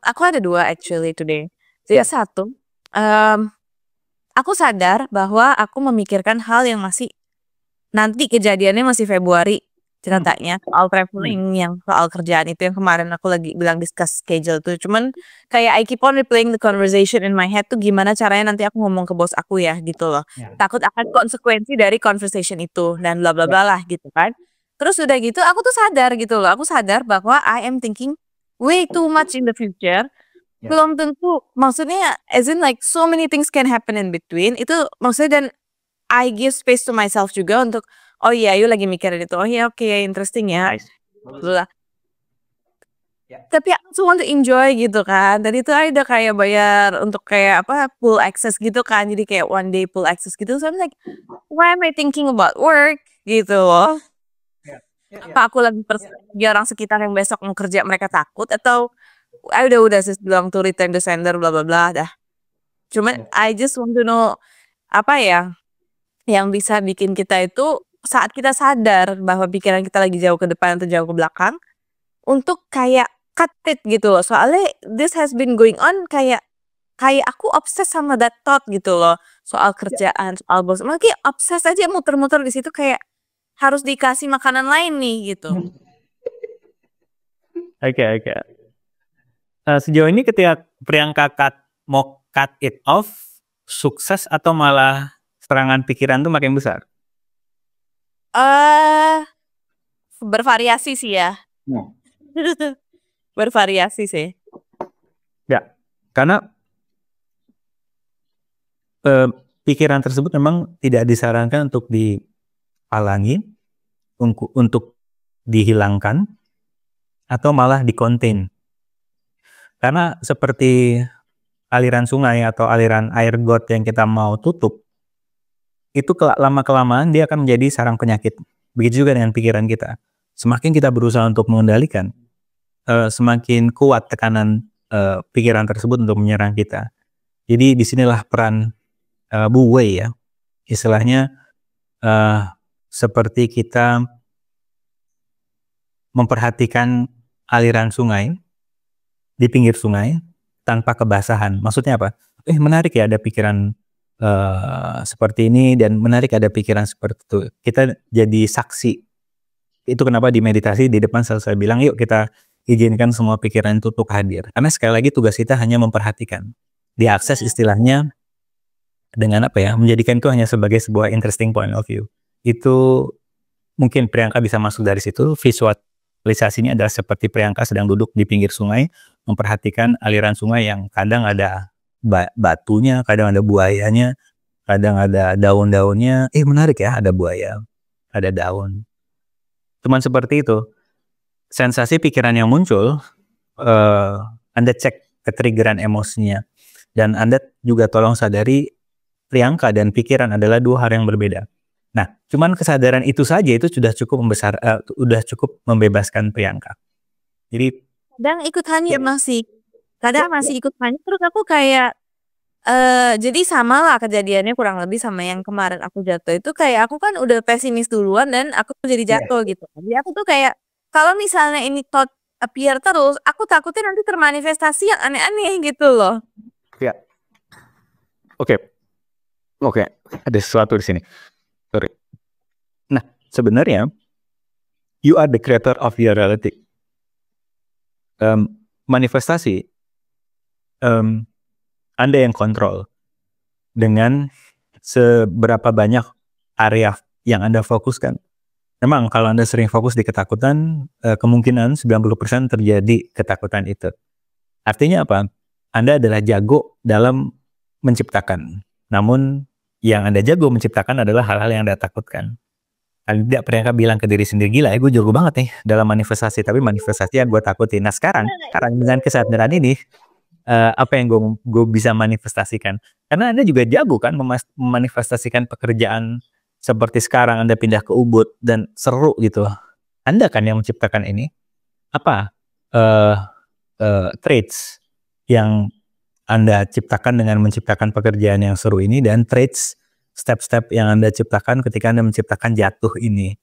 Aku ada 2 actually today. Jadi satu, mmm, aku sadar bahwa aku memikirkan hal yang masih nanti kejadiannya masih Februari ceritanya, soal traveling yang soal kerjaan itu yang kemarin aku lagi bilang discuss schedule tuh. Cuman kayak I keep on replaying the conversation in my head tuh gimana caranya nanti aku ngomong ke bos aku ya gitu loh. Ya. Takut akan konsekuensi dari conversation itu dan bla bla bla lah gitu kan. Terus udah gitu aku tuh sadar gitu loh, aku sadar bahwa I am thinking way too much in the future. Ya. Belum tentu maksudnya as in like so many things can happen in between, itu maksudnya dan I give space to myself juga untuk, "Oh iya, you lagi mikirin itu, oh iya oke interesting ya." Nice. Bagus. Lah. Ya. Tapi aku tuh want to enjoy gitu kan. Tadi tuh I udah kayak bayar untuk kayak apa, full access gitu kan. Jadi kayak one day full access gitu. So I'm like, why am I thinking about work gitu loh. Ya. Ya, ya. Apa aku lagi percaya orang sekitar yang besok mau kerja mereka takut atau I udah sis bilang to return the sender bla bla bla dah. Cuman I just want to know apa ya yang bisa bikin kita itu saat kita sadar bahwa pikiran kita lagi jauh ke depan atau jauh ke belakang untuk kayak cut it gitu loh. Soalnya this has been going on kayak kayak aku obses sama that thought gitu loh. Soal kerjaan, soal bos. Mungkin obses aja muter-muter di situ kayak harus dikasih makanan lain nih gitu. Oke. Sejauh ini ketika Priyanka mau cut it off, sukses atau malah serangan pikiran tuh makin besar? Bervariasi sih ya. Bervariasi sih. Ya, karena pikiran tersebut memang tidak disarankan untuk dihalangi, untuk dihilangkan, atau malah di-contain. Karena seperti aliran sungai atau aliran air got yang kita mau tutup, itu lama-kelamaan dia akan menjadi sarang penyakit. Begitu juga dengan pikiran kita. Semakin kita berusaha untuk mengendalikan, semakin kuat tekanan pikiran tersebut untuk menyerang kita. Jadi disinilah peran Bu Wei ya. Istilahnya seperti kita memperhatikan aliran sungai di pinggir sungai tanpa kebasahan. Maksudnya apa? Menarik ya ada pikiran seperti ini dan menarik ada pikiran seperti itu. Kita jadi saksi. Itu kenapa di meditasi di depan saya bilang yuk kita izinkan semua pikiran itu untuk hadir. Karena sekali lagi tugas kita hanya memperhatikan. Diakses istilahnya dengan apa ya? Menjadikan itu hanya sebagai sebuah interesting point of view. Itu mungkin Priyanka bisa masuk dari situ. Visualisasinya adalah seperti Priyanka sedang duduk di pinggir sungai, memperhatikan aliran sungai yang kadang ada batunya, kadang ada buayanya, kadang ada daun-daunnya. Menarik ya, ada buaya, ada daun. Cuman seperti itu. Sensasi pikiran yang muncul, Anda cek ketriggeran emosinya. Dan Anda juga tolong sadari Priyanka dan pikiran adalah dua hal yang berbeda. Nah, cuman kesadaran itu saja itu sudah cukup membebaskan Priyanka. Jadi kadang ikut hanyut masih. Kadang masih ikut hanyut terus aku kayak jadi sama lah kejadiannya kurang lebih sama yang kemarin aku jatuh itu kayak aku kan udah pesimis duluan dan aku jadi jatuh gitu. Jadi aku tuh kayak kalau misalnya ini thought appear terus, aku takutnya nanti termanifestasi yang aneh-aneh gitu loh. Ya. Oke. Ada sesuatu di sini. Sorry. Nah, sebenarnya you are the creator of your reality. Manifestasi Anda yang kontrol dengan seberapa banyak area yang Anda fokuskan. Memang kalau Anda sering fokus di ketakutan, kemungkinan 90% terjadi ketakutan itu. Artinya apa? Anda adalah jago dalam menciptakan. Namun yang Anda jago menciptakan adalah hal-hal yang Anda takutkan. Tidak Priyanka bilang ke diri sendiri, gila ya gue jago banget nih dalam manifestasi, tapi manifestasi yang gue takutin. Nah sekarang dengan kesadaran ini, apa yang gue bisa manifestasikan? Karena Anda juga jago kan memanifestasikan pekerjaan seperti sekarang Anda pindah ke Ubud dan seru gitu. Anda kan yang menciptakan ini. Apa traits yang Anda ciptakan dengan menciptakan pekerjaan yang seru ini dan traits step-step yang Anda ciptakan ketika Anda menciptakan jatuh ini.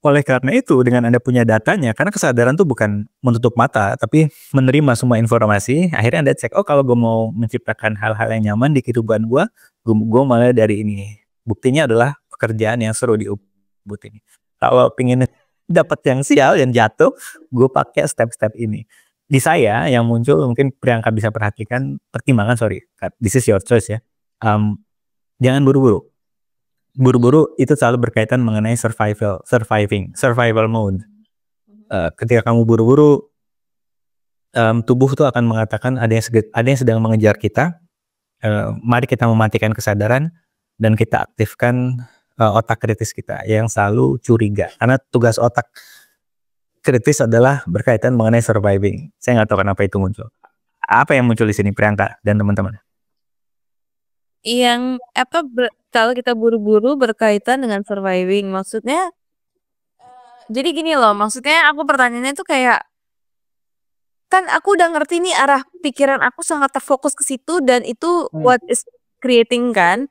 Oleh karena itu, dengan Anda punya datanya, karena kesadaran tuh bukan menutup mata, tapi menerima semua informasi, akhirnya Anda cek, oh kalau gue mau menciptakan hal-hal yang nyaman di kehidupan gue mulai dari ini. Buktinya adalah pekerjaan yang seru di Ubud ini. Kalau pingin dapat yang sial, yang jatuh, gue pakai step-step ini. Di saya yang muncul, mungkin Priyanka bisa perhatikan, pertimbangan, sorry, this is your choice ya. Jangan buru-buru. Buru-buru itu selalu berkaitan mengenai survival mode. Ketika kamu buru-buru, tubuh tuh akan mengatakan ada yang sedang mengejar kita. Mari kita mematikan kesadaran dan kita aktifkan otak kritis kita yang selalu curiga. Karena tugas otak kritis adalah berkaitan mengenai surviving. Saya nggak tahu kenapa itu muncul. Apa yang muncul di sini, Priyanka dan teman-teman? Yang kalau kita buru-buru berkaitan dengan surviving, maksudnya jadi gini loh, maksudnya aku pertanyaannya tuh kayak, kan aku udah ngerti nih arah pikiran aku sangat terfokus ke situ dan itu what is creating kan.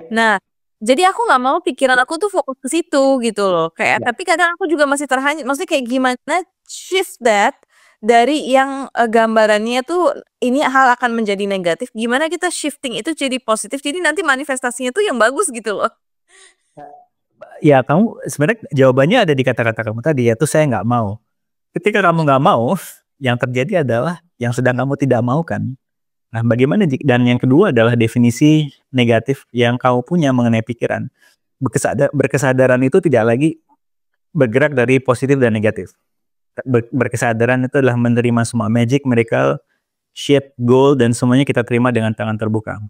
Nah, jadi aku nggak mau pikiran aku tuh fokus ke situ gitu loh. Kayak tapi kadang aku juga masih terhanyut. Maksudnya kayak gimana shift that dari yang gambarannya tuh ini hal akan menjadi negatif. Gimana kita shifting itu jadi positif. Jadi nanti manifestasinya tuh yang bagus gitu loh. Ya kamu sebenarnya jawabannya ada di kata-kata kamu tadi, yaitu saya nggak mau. Ketika kamu nggak mau, yang terjadi adalah yang sedang kamu tidak mau kan. Nah, bagaimana dan yang kedua adalah definisi negatif yang kamu punya mengenai pikiran. Berkesadaran itu tidak lagi bergerak dari positif dan negatif. Berkesadaran itu adalah menerima semua magic, miracle, shit, goal, dan semuanya kita terima dengan tangan terbuka.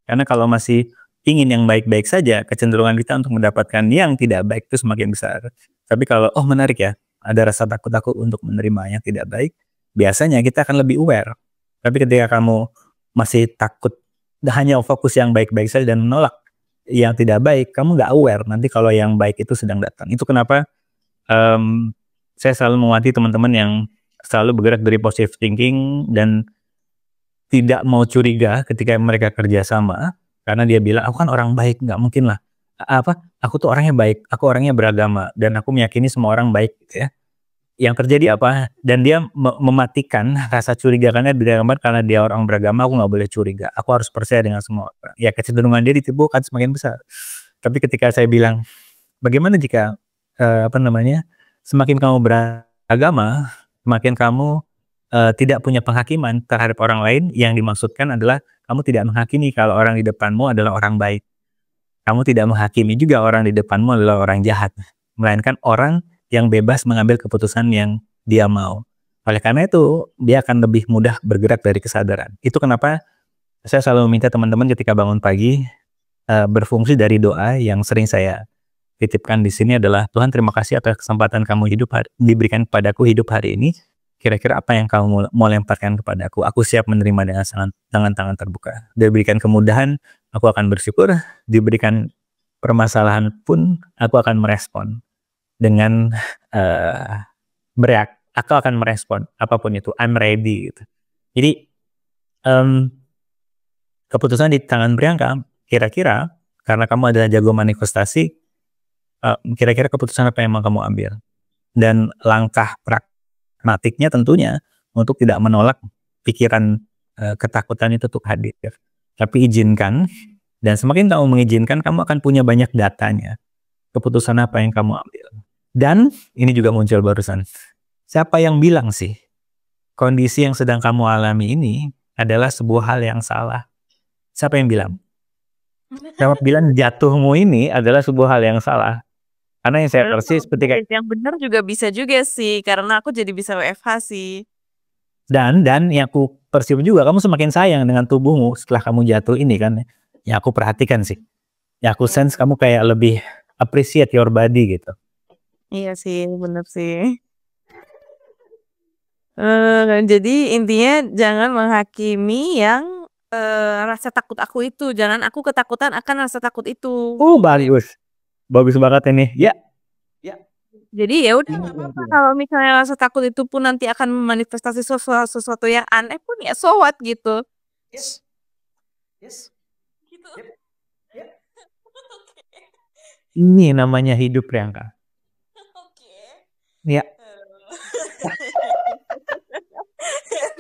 Karena kalau masih ingin yang baik-baik saja, kecenderungan kita untuk mendapatkan yang tidak baik itu semakin besar. Tapi kalau, oh menarik ya, ada rasa takut aku untuk menerima yang tidak baik, biasanya kita akan lebih aware. Tapi ketika kamu masih takut, hanya fokus yang baik-baik saja dan menolak yang tidak baik, kamu nggak aware nanti kalau yang baik itu sedang datang. Itu kenapa saya selalu menguati teman-teman yang selalu bergerak dari positive thinking dan tidak mau curiga ketika mereka kerja sama. Karena dia bilang, aku kan orang baik, nggak mungkin lah. Aku tuh orangnya baik, aku orangnya beragama, dan aku meyakini semua orang baik, gitu ya. Yang terjadi apa? Dan dia mematikan rasa curiga karena dia orang beragama, aku nggak boleh curiga. Aku harus percaya dengan semua orang. Ya kecenderungan dia ditipu kan semakin besar. Tapi ketika saya bilang, bagaimana jika semakin kamu beragama, semakin kamu tidak punya penghakiman terhadap orang lain, yang dimaksudkan adalah kamu tidak menghakimi kalau orang di depanmu adalah orang baik. Kamu tidak menghakimi juga orang di depanmu adalah orang jahat. Melainkan orang yang bebas mengambil keputusan yang dia mau. Oleh karena itu, dia akan lebih mudah bergerak dari kesadaran. Itu kenapa saya selalu meminta teman-teman ketika bangun pagi, berfungsi dari doa yang sering saya titipkan di sini adalah, Tuhan terima kasih atas kesempatan kamu diberikan kepadaku hidup hari ini. Kira-kira apa yang kamu mau lemparkan kepadaku? Aku siap menerima dengan tangan terbuka. Diberikan kemudahan, aku akan bersyukur. Diberikan permasalahan pun, aku akan merespon dengan aku akan merespon apapun itu. I'm ready. Gitu. Jadi keputusan di tangan Priyanka, kira-kira karena kamu adalah jago manifestasi, kira-kira keputusan apa yang mau kamu ambil? Dan langkah pragmatiknya tentunya untuk tidak menolak pikiran ketakutan itu untuk hadir. Tapi izinkan, dan semakin kamu mengizinkan, kamu akan punya banyak datanya. Keputusan apa yang kamu ambil. Dan ini juga muncul barusan. Siapa yang bilang sih kondisi yang sedang kamu alami ini adalah sebuah hal yang salah? Siapa yang bilang? Siapa bilang jatuhmu ini adalah sebuah hal yang salah? Karena yang saya persis ketika yang benar juga bisa juga sih, karena aku jadi bisa WFH sih. Dan yang aku percaya juga, kamu semakin sayang dengan tubuhmu setelah kamu jatuh ini kan. Ya aku perhatikan sih. Ya aku sense kamu kayak lebih appreciate your body gitu. Iya sih, bener sih. Jadi intinya jangan menghakimi yang rasa takut aku itu. Jangan aku ketakutan akan rasa takut itu. Bagus banget ini. Ya. Jadi ya udah nggak apa-apa kalau misalnya rasa takut itu pun nanti akan memanifestasi sesuatu yang aneh pun ya so what gitu. Yes. Gitu. Ini namanya hidup, Priyanka. Ya,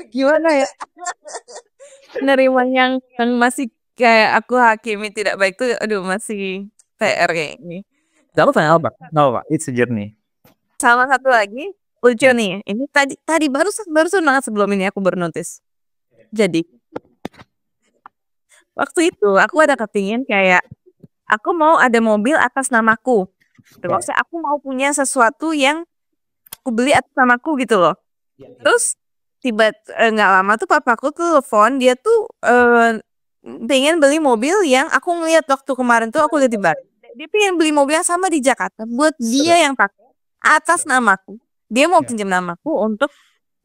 Gimana ya? Nerima yang masih kayak aku hakimi tidak baik tuh, aduh masih PR kayak ini. gak apa-apa, gak apa-apa. Gak apa-apa, it's a journey. Sama satu lagi lucu nih. Ini tadi tadi barusan banget sebelum ini aku baru notice. Jadi waktu itu aku ada kepingin kayak aku mau ada mobil atas namaku. Maksudnya aku mau punya sesuatu yang aku beli atas namaku gitu loh. Terus nggak lama tuh papaku tuh telepon dia tuh pengen beli mobil yang aku ngeliat waktu kemarin tuh aku lihat di bar. Dia pengen beli mobil yang sama di Jakarta buat dia yang pakai atas namaku. Dia mau pinjam namaku untuk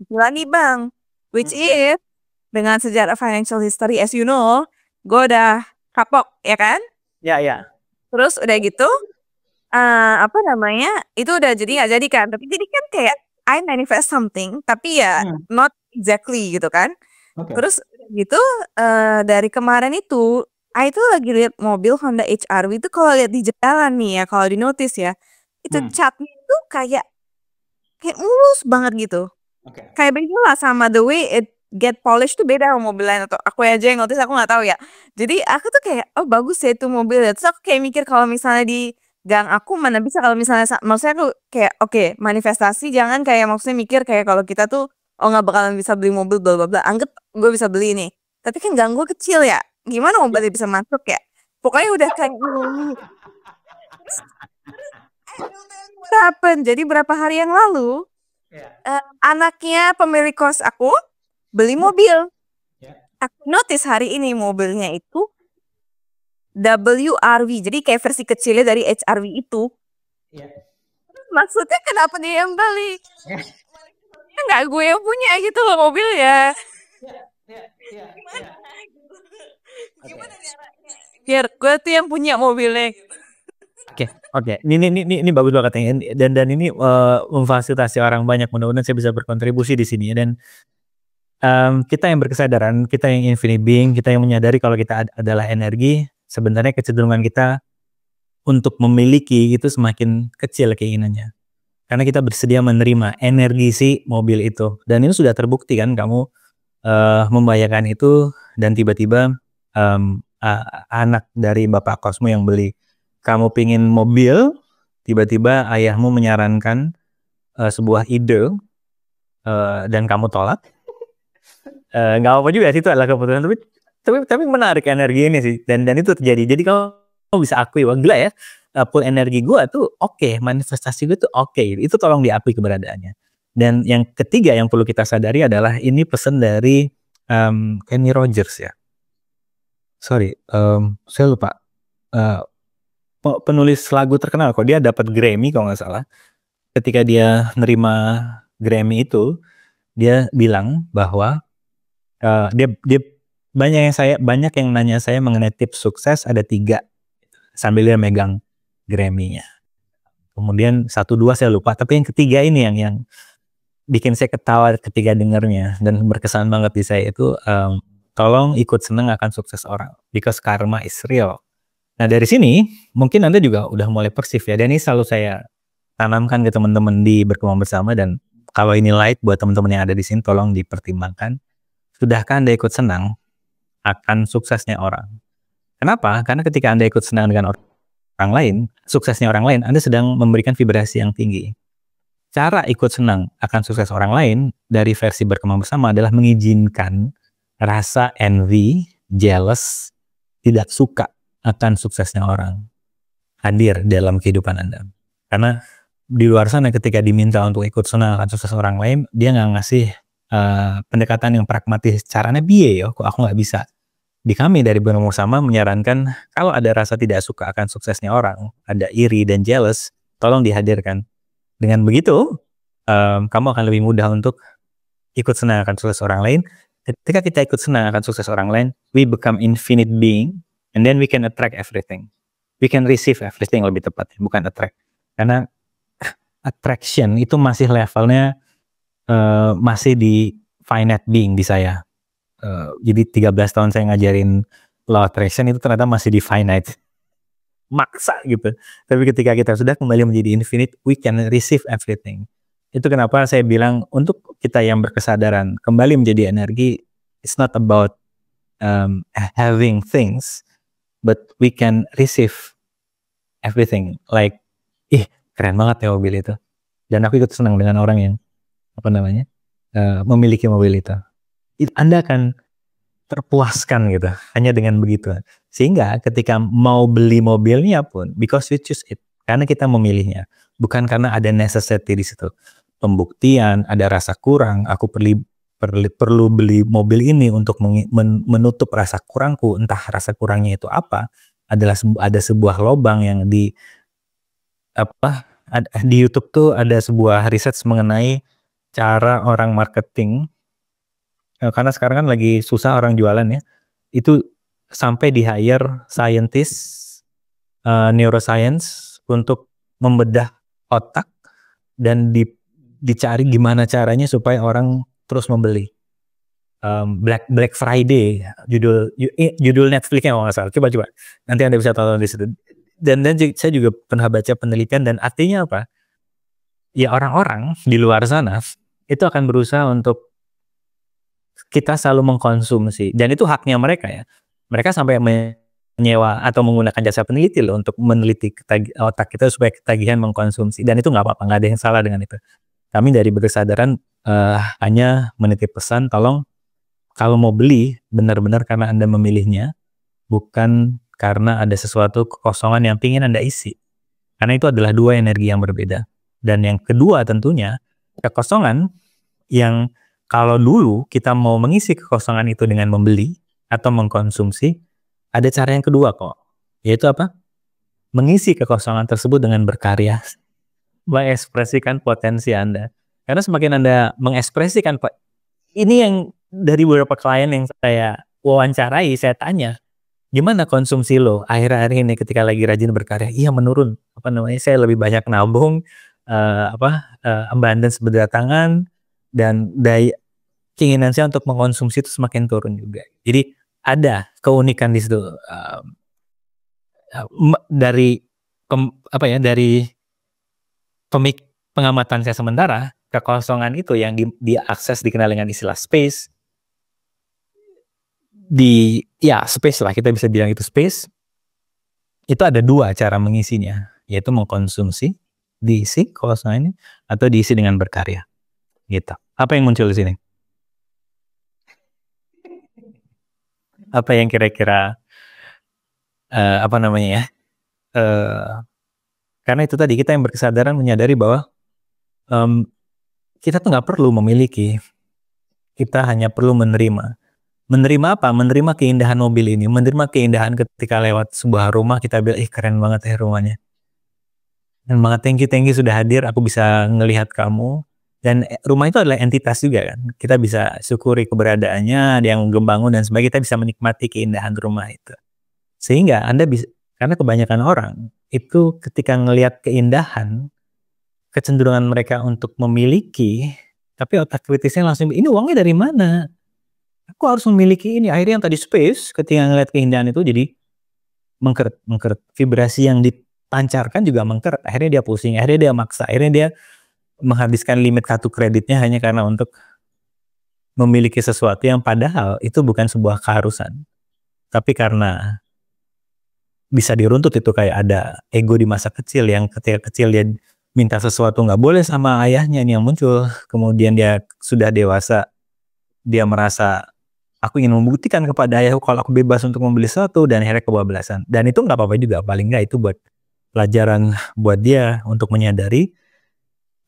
cicilan di bank. Which is dengan sejarah financial history as you know, gue udah kapok ya kan? Ya, ya. Terus udah gitu apa namanya itu udah jadi nggak jadi kan, tapi jadi kan kayak I manifest something tapi ya not exactly gitu kan. Oke. Terus gitu dari kemarin itu I tuh lagi lihat mobil Honda HR-V itu kalau lihat di jalan nih ya, kalau di notice ya itu catnya itu kayak mulus banget gitu, Oke. kayak beda lah sama the way it get polished tuh beda sama mobil lain, atau aku aja yang notice aku nggak tahu ya. Jadi aku tuh kayak oh bagus ya itu mobil ya. Terus aku kayak mikir kalau misalnya di gang aku mana bisa kalau misalnya maksudnya aku kayak oke, manifestasi jangan kayak maksudnya mikir kayak kalau kita tuh oh nggak bakalan bisa beli mobil bla bla bla. Anggap gue bisa beli nih. Tapi kan gang gue kecil ya. Gimana mobilnya bisa masuk ya? Pokoknya udah kayak happen. Jadi berapa hari yang lalu anaknya pemilik kos aku beli mobil. Aku notice hari ini mobilnya itu WRV, jadi kayak versi kecilnya dari HRV itu. Maksudnya kenapa dia yang beli? Nggak gue yang punya gitu loh mobil ya. Gimana caranya? Biar gue tuh yang punya mobilnya. Oke. Ini bagus banget ya. Dan ini memfasilitasi orang banyak. Mudah-mudahan saya bisa berkontribusi di sini. Dan kita yang berkesadaran, kita yang infinite being, kita yang menyadari kalau kita adalah energi, sebenarnya kecenderungan kita untuk memiliki itu semakin kecil keinginannya. Karena kita bersedia menerima energi si mobil itu. Dan ini sudah terbukti kan, kamu membayangkan itu dan tiba-tiba anak dari bapak kosmu yang beli. Kamu pingin mobil, tiba-tiba ayahmu menyarankan sebuah ide dan kamu tolak. Nggak apa juga sih, itu adalah keputusan, tapi menarik energi ini sih, dan itu terjadi. Jadi kamu bisa akui, wah gila ya, pool energi gue tuh oke, manifestasi gue tuh oke. Itu tolong diakui keberadaannya. Dan yang ketiga yang perlu kita sadari adalah ini pesan dari Kenny Rogers ya. Sorry, saya lupa. Penulis lagu terkenal kok, dia dapat Grammy kalau nggak salah. Ketika dia nerima Grammy itu, dia bilang bahwa dia banyak yang nanya saya mengenai tips sukses, ada 3 sambil dia megang Grammy-nya. Kemudian 1-2 saya lupa, tapi yang ketiga ini yang bikin saya ketawa ketika dengarnya dan berkesan banget di saya itu, tolong ikut senang akan sukses orang, because karma is real. Nah dari sini mungkin Anda juga udah mulai persif ya, dan ini selalu saya tanamkan ke teman-teman di Berkembang Bersama, dan kalau ini light buat teman-teman yang ada di sini tolong dipertimbangkan. Sudahkah Anda ikut senang akan suksesnya orang? Kenapa? Karena ketika Anda ikut senang dengan orang lain, suksesnya orang lain, Anda sedang memberikan vibrasi yang tinggi. Cara ikut senang akan sukses orang lain dari versi Berkembang Bersama adalah mengizinkan rasa envy, jealous, tidak suka akan suksesnya orang hadir dalam kehidupan Anda. Karena di luar sana ketika diminta untuk ikut senang akan sukses orang lain, dia nggak ngasih pendekatan yang pragmatis. Caranya biye yo, kok aku nggak bisa. Di kami dari Berkembang Bersama menyarankan kalau ada rasa tidak suka akan suksesnya orang, ada iri dan jealous, tolong dihadirkan. Dengan begitu, kamu akan lebih mudah untuk ikut senang akan sukses orang lain. Ketika kita ikut senang akan sukses orang lain, we become infinite being, and then we can attract everything. We can receive everything, lebih tepatnya, bukan attract. Karena attraction itu masih levelnya masih di finite being di saya. Jadi 13 tahun saya ngajarin law attraction itu ternyata masih di finite. Maksa gitu. Tapi ketika kita sudah kembali menjadi infinite, we can receive everything. Itu kenapa saya bilang untuk kita yang berkesadaran kembali menjadi energi, it's not about having things, but we can receive everything. Like, ih keren banget ya mobil itu. Dan aku ikut senang dengan orang yang memiliki mobil itu. Anda akan terpuaskan gitu hanya dengan begitu. Sehingga ketika mau beli mobilnya pun, because we choose it, karena kita memilihnya, bukan karena ada necessity di situ. Pembuktian, ada rasa kurang, aku perlu beli mobil ini untuk menutup rasa kurangku, entah rasa kurangnya itu apa, ada sebuah lubang yang di YouTube tuh ada sebuah riset mengenai cara orang marketing, karena sekarang kan lagi susah orang jualan ya, itu sampai di hire scientist, neuroscience untuk membedah otak dan dicari gimana caranya supaya orang terus membeli. Black Friday judul Netflixnya kalau nggak salah, coba nanti Anda bisa tonton di situ. Dan saya juga pernah baca penelitian, dan artinya apa? Ya orang-orang di luar sana itu akan berusaha untuk kita selalu mengkonsumsi, dan itu haknya mereka ya. Mereka sampai menyewa atau menggunakan jasa peneliti loh untuk meneliti otak kita supaya ketagihan mengkonsumsi, dan itu nggak apa-apa, nggak ada yang salah dengan itu. Kami dari berkesadaran hanya menitip pesan, tolong kalau mau beli benar-benar karena Anda memilihnya, bukan karena ada sesuatu kekosongan yang ingin Anda isi. Karena itu adalah dua energi yang berbeda. Dan yang kedua tentunya, kekosongan yang kalau dulu kita mau mengisi kekosongan itu dengan membeli atau mengkonsumsi, ada cara yang kedua kok. Yaitu apa? Mengisi kekosongan tersebut dengan berkarya. Mengekspresikan potensi Anda. Karena semakin Anda mengekspresikan, ini yang dari beberapa klien yang saya wawancarai, saya tanya, gimana konsumsi lo akhir-akhir ini ketika lagi rajin berkarya? Iya menurun. Saya lebih banyak nabung, abundance berdatangan, dan keinginan saya untuk mengkonsumsi itu semakin turun juga. Jadi ada keunikan di situ. Dari pengamatan saya sementara, kekosongan itu yang diakses dikenal dengan istilah space. Space lah, kita bisa bilang itu space. Itu ada dua cara mengisinya, yaitu mengkonsumsi, diisi kekosongan ini, atau diisi dengan berkarya. Gitu. Apa yang muncul di sini? Apa yang kira-kira karena itu tadi kita yang berkesadaran menyadari bahwa kita tuh nggak perlu memiliki, kita hanya perlu menerima. Menerima apa? Menerima keindahan mobil ini, menerima keindahan ketika lewat sebuah rumah kita bilang, keren banget ya rumahnya. Dan banget, thank you sudah hadir, aku bisa ngelihat kamu. Dan rumah itu adalah entitas juga kan. Kita bisa syukuri keberadaannya, yang membangun dan sebagainya, kita bisa menikmati keindahan rumah itu. Sehingga Anda bisa, karena kebanyakan orang itu ketika ngelihat keindahan, kecenderungan mereka untuk memiliki, tapi otak kritisnya langsung, ini uangnya dari mana? Aku harus memiliki ini. Akhirnya yang tadi space, ketika ngelihat keindahan itu jadi mengkeret. Vibrasi yang dipancarkan juga mengkeret. Akhirnya dia pusing, akhirnya dia maksa, akhirnya dia menghabiskan limit kartu kreditnya hanya karena untuk memiliki sesuatu yang padahal itu bukan sebuah keharusan. Tapi karena bisa diruntut, itu kayak ada ego di masa kecil yang ketika kecil dia minta sesuatu nggak boleh sama ayahnya, ini yang muncul. Kemudian dia sudah dewasa, dia merasa aku ingin membuktikan kepada ayahku kalau aku bebas untuk membeli sesuatu, dan akhirnya kebablasan. Dan itu nggak apa-apa juga, paling nggak itu buat pelajaran buat dia untuk menyadari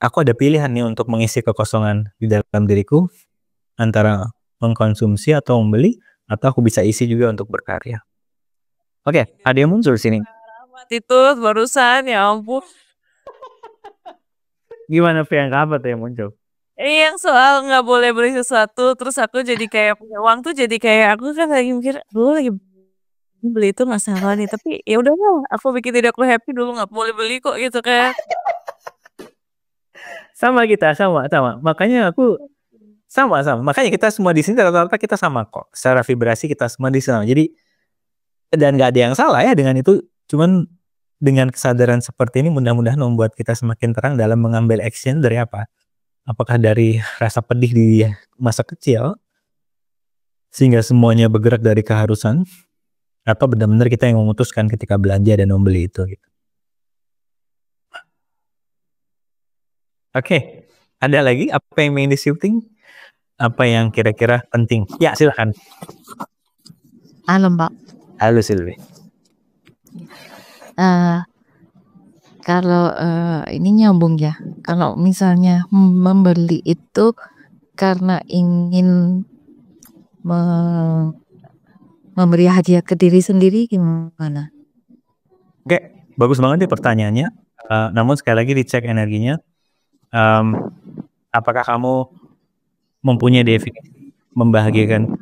aku ada pilihan nih untuk mengisi kekosongan di dalam diriku antara mengkonsumsi atau membeli, atau aku bisa isi juga untuk berkarya. Oke, ada yang muncul sini. Itu barusan, ya ampun. Gimana Priyanka, apa tuh yang muncul? Yang soal nggak boleh beli sesuatu, terus aku jadi kayak punya uang tuh, jadi kayak aku kan lagi mikir, dulu lagi beli itu nggak salah nih, tapi ya udah lah, aku bikin diri aku happy dulu, nggak boleh beli kok gitu kan. Sama kita, sama. Makanya aku sama. Makanya kita semua di sini rata-rata kita sama kok. Secara vibrasi kita semua di sana. Jadi, dan nggak ada yang salah ya dengan itu. Cuman dengan kesadaran seperti ini mudah-mudahan membuat kita semakin terang dalam mengambil action dari apa? Apakah dari rasa pedih di masa kecil sehingga semuanya bergerak dari keharusan, atau benar-benar kita yang memutuskan ketika belanja dan membeli itu gitu. Oke, ada lagi apa yang ingin di-shifting? Apa yang kira-kira penting? Ya, silahkan. Halo Mbak. Halo Silvi. Kalau ini nyambung ya. Kalau misalnya membeli itu karena ingin memberi hadiah ke diri sendiri gimana? Oke, bagus banget nih pertanyaannya. Namun sekali lagi dicek energinya. Apakah kamu mempunyai definisi membahagiakan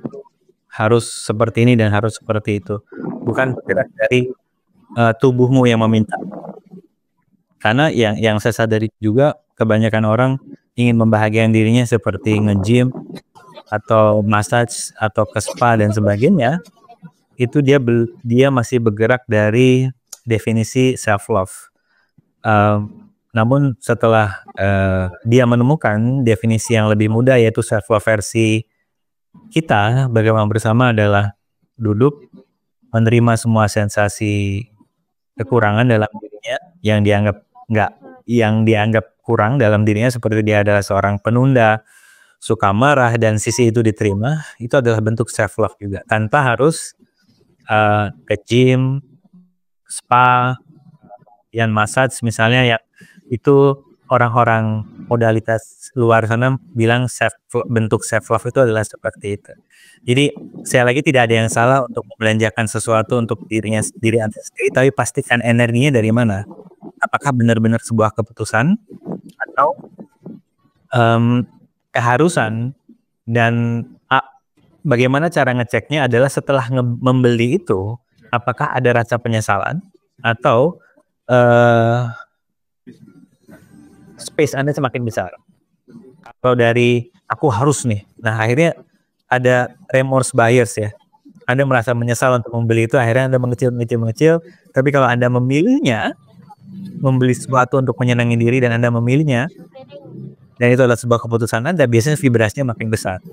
harus seperti ini dan harus seperti itu? Bukan bergerak dari tubuhmu yang meminta. Karena yang saya sadari juga kebanyakan orang ingin membahagiakan dirinya seperti nge-gym atau massage atau ke spa dan sebagainya. Itu dia masih bergerak dari definisi self love. Namun setelah dia menemukan definisi yang lebih mudah, yaitu self love versi kita bagaimana bersama adalah duduk menerima semua sensasi kekurangan dalam dirinya yang dianggap kurang dalam dirinya, seperti dia adalah seorang penunda, suka marah, dan sisi itu diterima. Itu adalah bentuk self love juga, tanpa harus ke gym, spa, yang massage misalnya, yang itu orang-orang modalitas luar sana bilang bentuk self love itu adalah seperti itu. Jadi sekali lagi tidak ada yang salah untuk membelanjakan sesuatu untuk dirinya sendiri, tapi pastikan energinya dari mana. Apakah benar-benar sebuah keputusan atau keharusan? Dan bagaimana cara ngeceknya adalah setelah membeli itu, apakah ada rasa penyesalan atau space Anda semakin besar. Kalau dari aku harus nih, nah akhirnya ada remorse buyers ya. Anda merasa menyesal untuk membeli itu, akhirnya Anda mengecil. Tapi kalau Anda memilihnya, membeli sesuatu untuk menyenangi diri dan Anda memilihnya, dan itu adalah sebuah keputusan Anda, biasanya vibrasinya makin besar.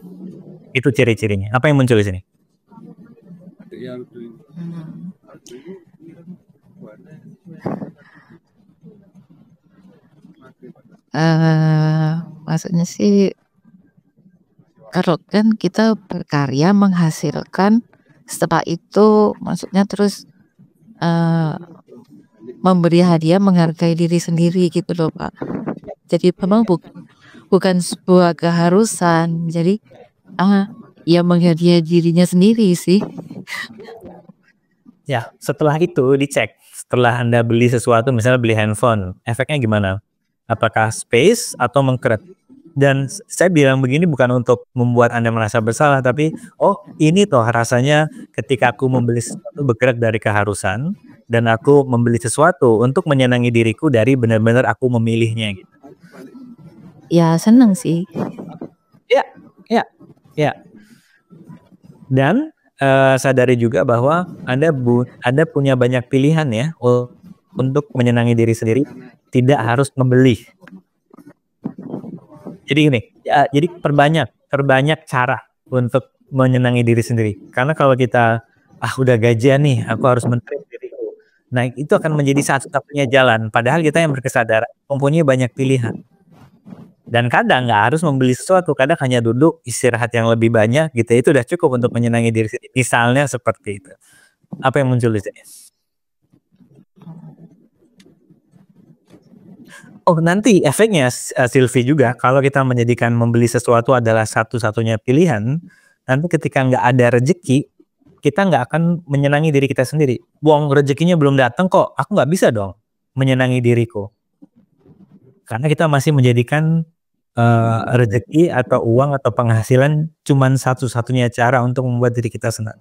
Itu ciri-cirinya. Apa yang muncul di sini? Maksudnya sih, kalau kan kita berkarya menghasilkan, setelah itu maksudnya terus memberi hadiah, menghargai diri sendiri gitu loh Pak. Jadi memang bukan sebuah keharusan. Jadi ya menghadiah dirinya sendiri sih. Ya, setelah itu dicek. Setelah Anda beli sesuatu, misalnya beli handphone, efeknya gimana? Apakah space atau mengkeret? Dan saya bilang begini bukan untuk membuat Anda merasa bersalah, tapi ini toh rasanya ketika aku membeli sesuatu bergerak dari keharusan, dan aku membeli sesuatu untuk menyenangi diriku dari benar-benar aku memilihnya gitu. Ya seneng sih. Ya. Dan sadari juga bahwa Anda punya banyak pilihan ya untuk menyenangi diri sendiri, tidak harus membeli. Jadi gini, jadi perbanyak cara untuk menyenangi diri sendiri. Karena kalau kita udah gajian nih, aku harus men-treat diriku. Nah, itu akan menjadi satu-satunya jalan. Padahal kita yang berkesadaran mempunyai banyak pilihan. Dan kadang nggak harus membeli sesuatu, kadang hanya duduk istirahat yang lebih banyak gitu, itu udah cukup untuk menyenangi diri sendiri. Misalnya seperti itu. Apa yang muncul di sini? Nanti efeknya Silvi juga, kalau kita menjadikan membeli sesuatu adalah satu-satunya pilihan, nanti ketika nggak ada rezeki, kita nggak akan menyenangi diri kita sendiri. Wong rezekinya belum datang kok, aku nggak bisa dong menyenangi diriku. Karena kita masih menjadikan rezeki atau uang atau penghasilan cuman satu-satunya cara untuk membuat diri kita senang.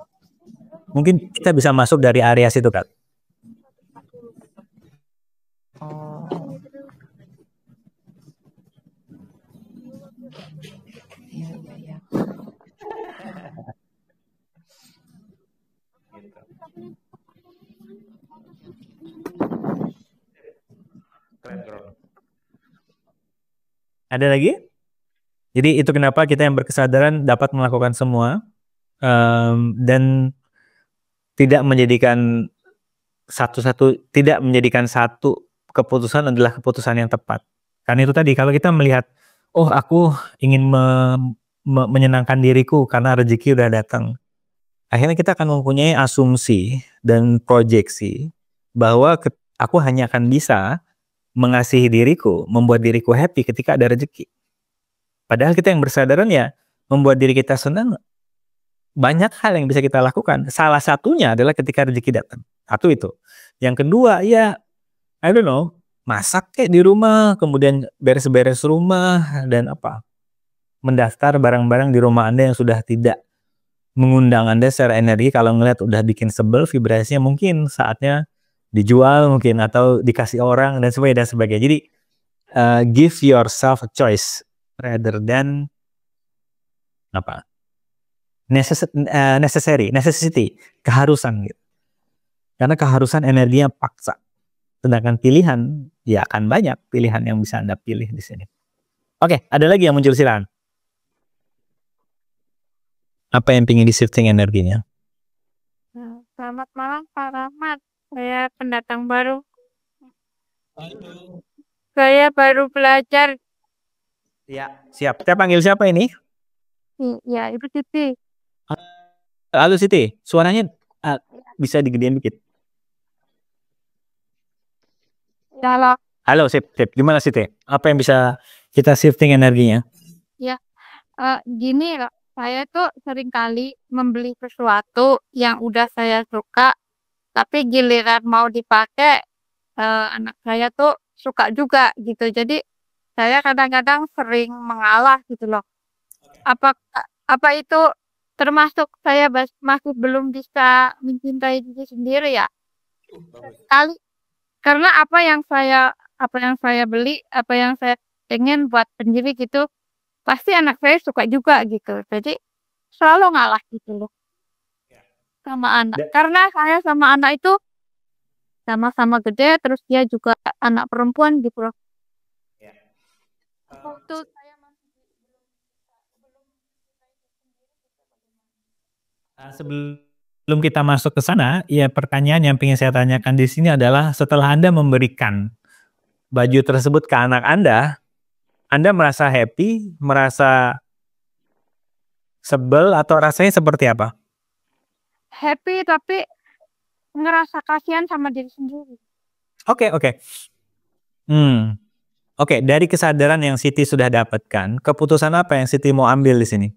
Mungkin kita bisa masuk dari area situ, Kak. Ada lagi? Jadi itu kenapa kita yang berkesadaran dapat melakukan semua, dan tidak menjadikan tidak menjadikan satu keputusan adalah keputusan yang tepat. Karena itu tadi, kalau kita melihat, oh aku ingin menyenangkan diriku karena rezeki udah datang, akhirnya kita akan mempunyai asumsi dan proyeksi bahwa aku hanya akan bisa mengasihi diriku, membuat diriku happy ketika ada rezeki. Padahal kita yang bersadaran ya membuat diri kita senang, banyak hal yang bisa kita lakukan. Salah satunya adalah ketika rezeki datang. Satu itu. Yang kedua ya, I don't know, masak kayak di rumah, kemudian beres-beres rumah, dan mendaftar barang-barang di rumah Anda yang sudah tidak mengundang Anda secara energi. Kalau ngeliat udah bikin sebel, vibrasinya mungkin saatnya dijual mungkin, atau dikasih orang, dan sebagainya. Jadi give yourself a choice rather than necessity, keharusan gitu. Karena keharusan energinya paksa. Sedangkan pilihan, ya akan banyak pilihan yang bisa Anda pilih di sini. Oke, ada lagi yang muncul, silakan. Apa yang ingin di-shifting energinya? Selamat malam Pak Rahmat. Saya pendatang baru. Saya baru belajar. Ya, siap. Saya panggil siapa ini? Ya, Ibu Siti. Halo Siti, suaranya bisa digedein dikit. Halo. Halo, sip. Gimana Siti? Apa yang bisa kita shifting energinya? Ya, gini loh. Saya tuh sering kali membeli sesuatu yang udah saya suka, tapi giliran mau dipakai, anak saya tuh suka juga gitu. Jadi saya kadang-kadang sering mengalah gitu loh. Apa itu termasuk saya masih belum bisa mencintai diri sendiri ya? Karena apa yang saya beli, apa yang saya pengen buat sendiri gitu, pasti anak saya suka juga gitu. Jadi selalu ngalah gitu loh sama anak. Karena saya sama anak itu sama-sama gede, terus dia juga anak perempuan gitu loh. Waktu saya masih sebelum kita masuk ke sana, ya pertanyaan yang ingin saya tanyakan di sini adalah, setelah Anda memberikan baju tersebut ke anak Anda merasa happy, merasa sebel, atau rasanya seperti apa? happy tapi ngerasa kasihan sama diri sendiri. Oke. Oke, dari kesadaran yang Siti sudah dapatkan, keputusan apa yang Siti mau ambil di sini?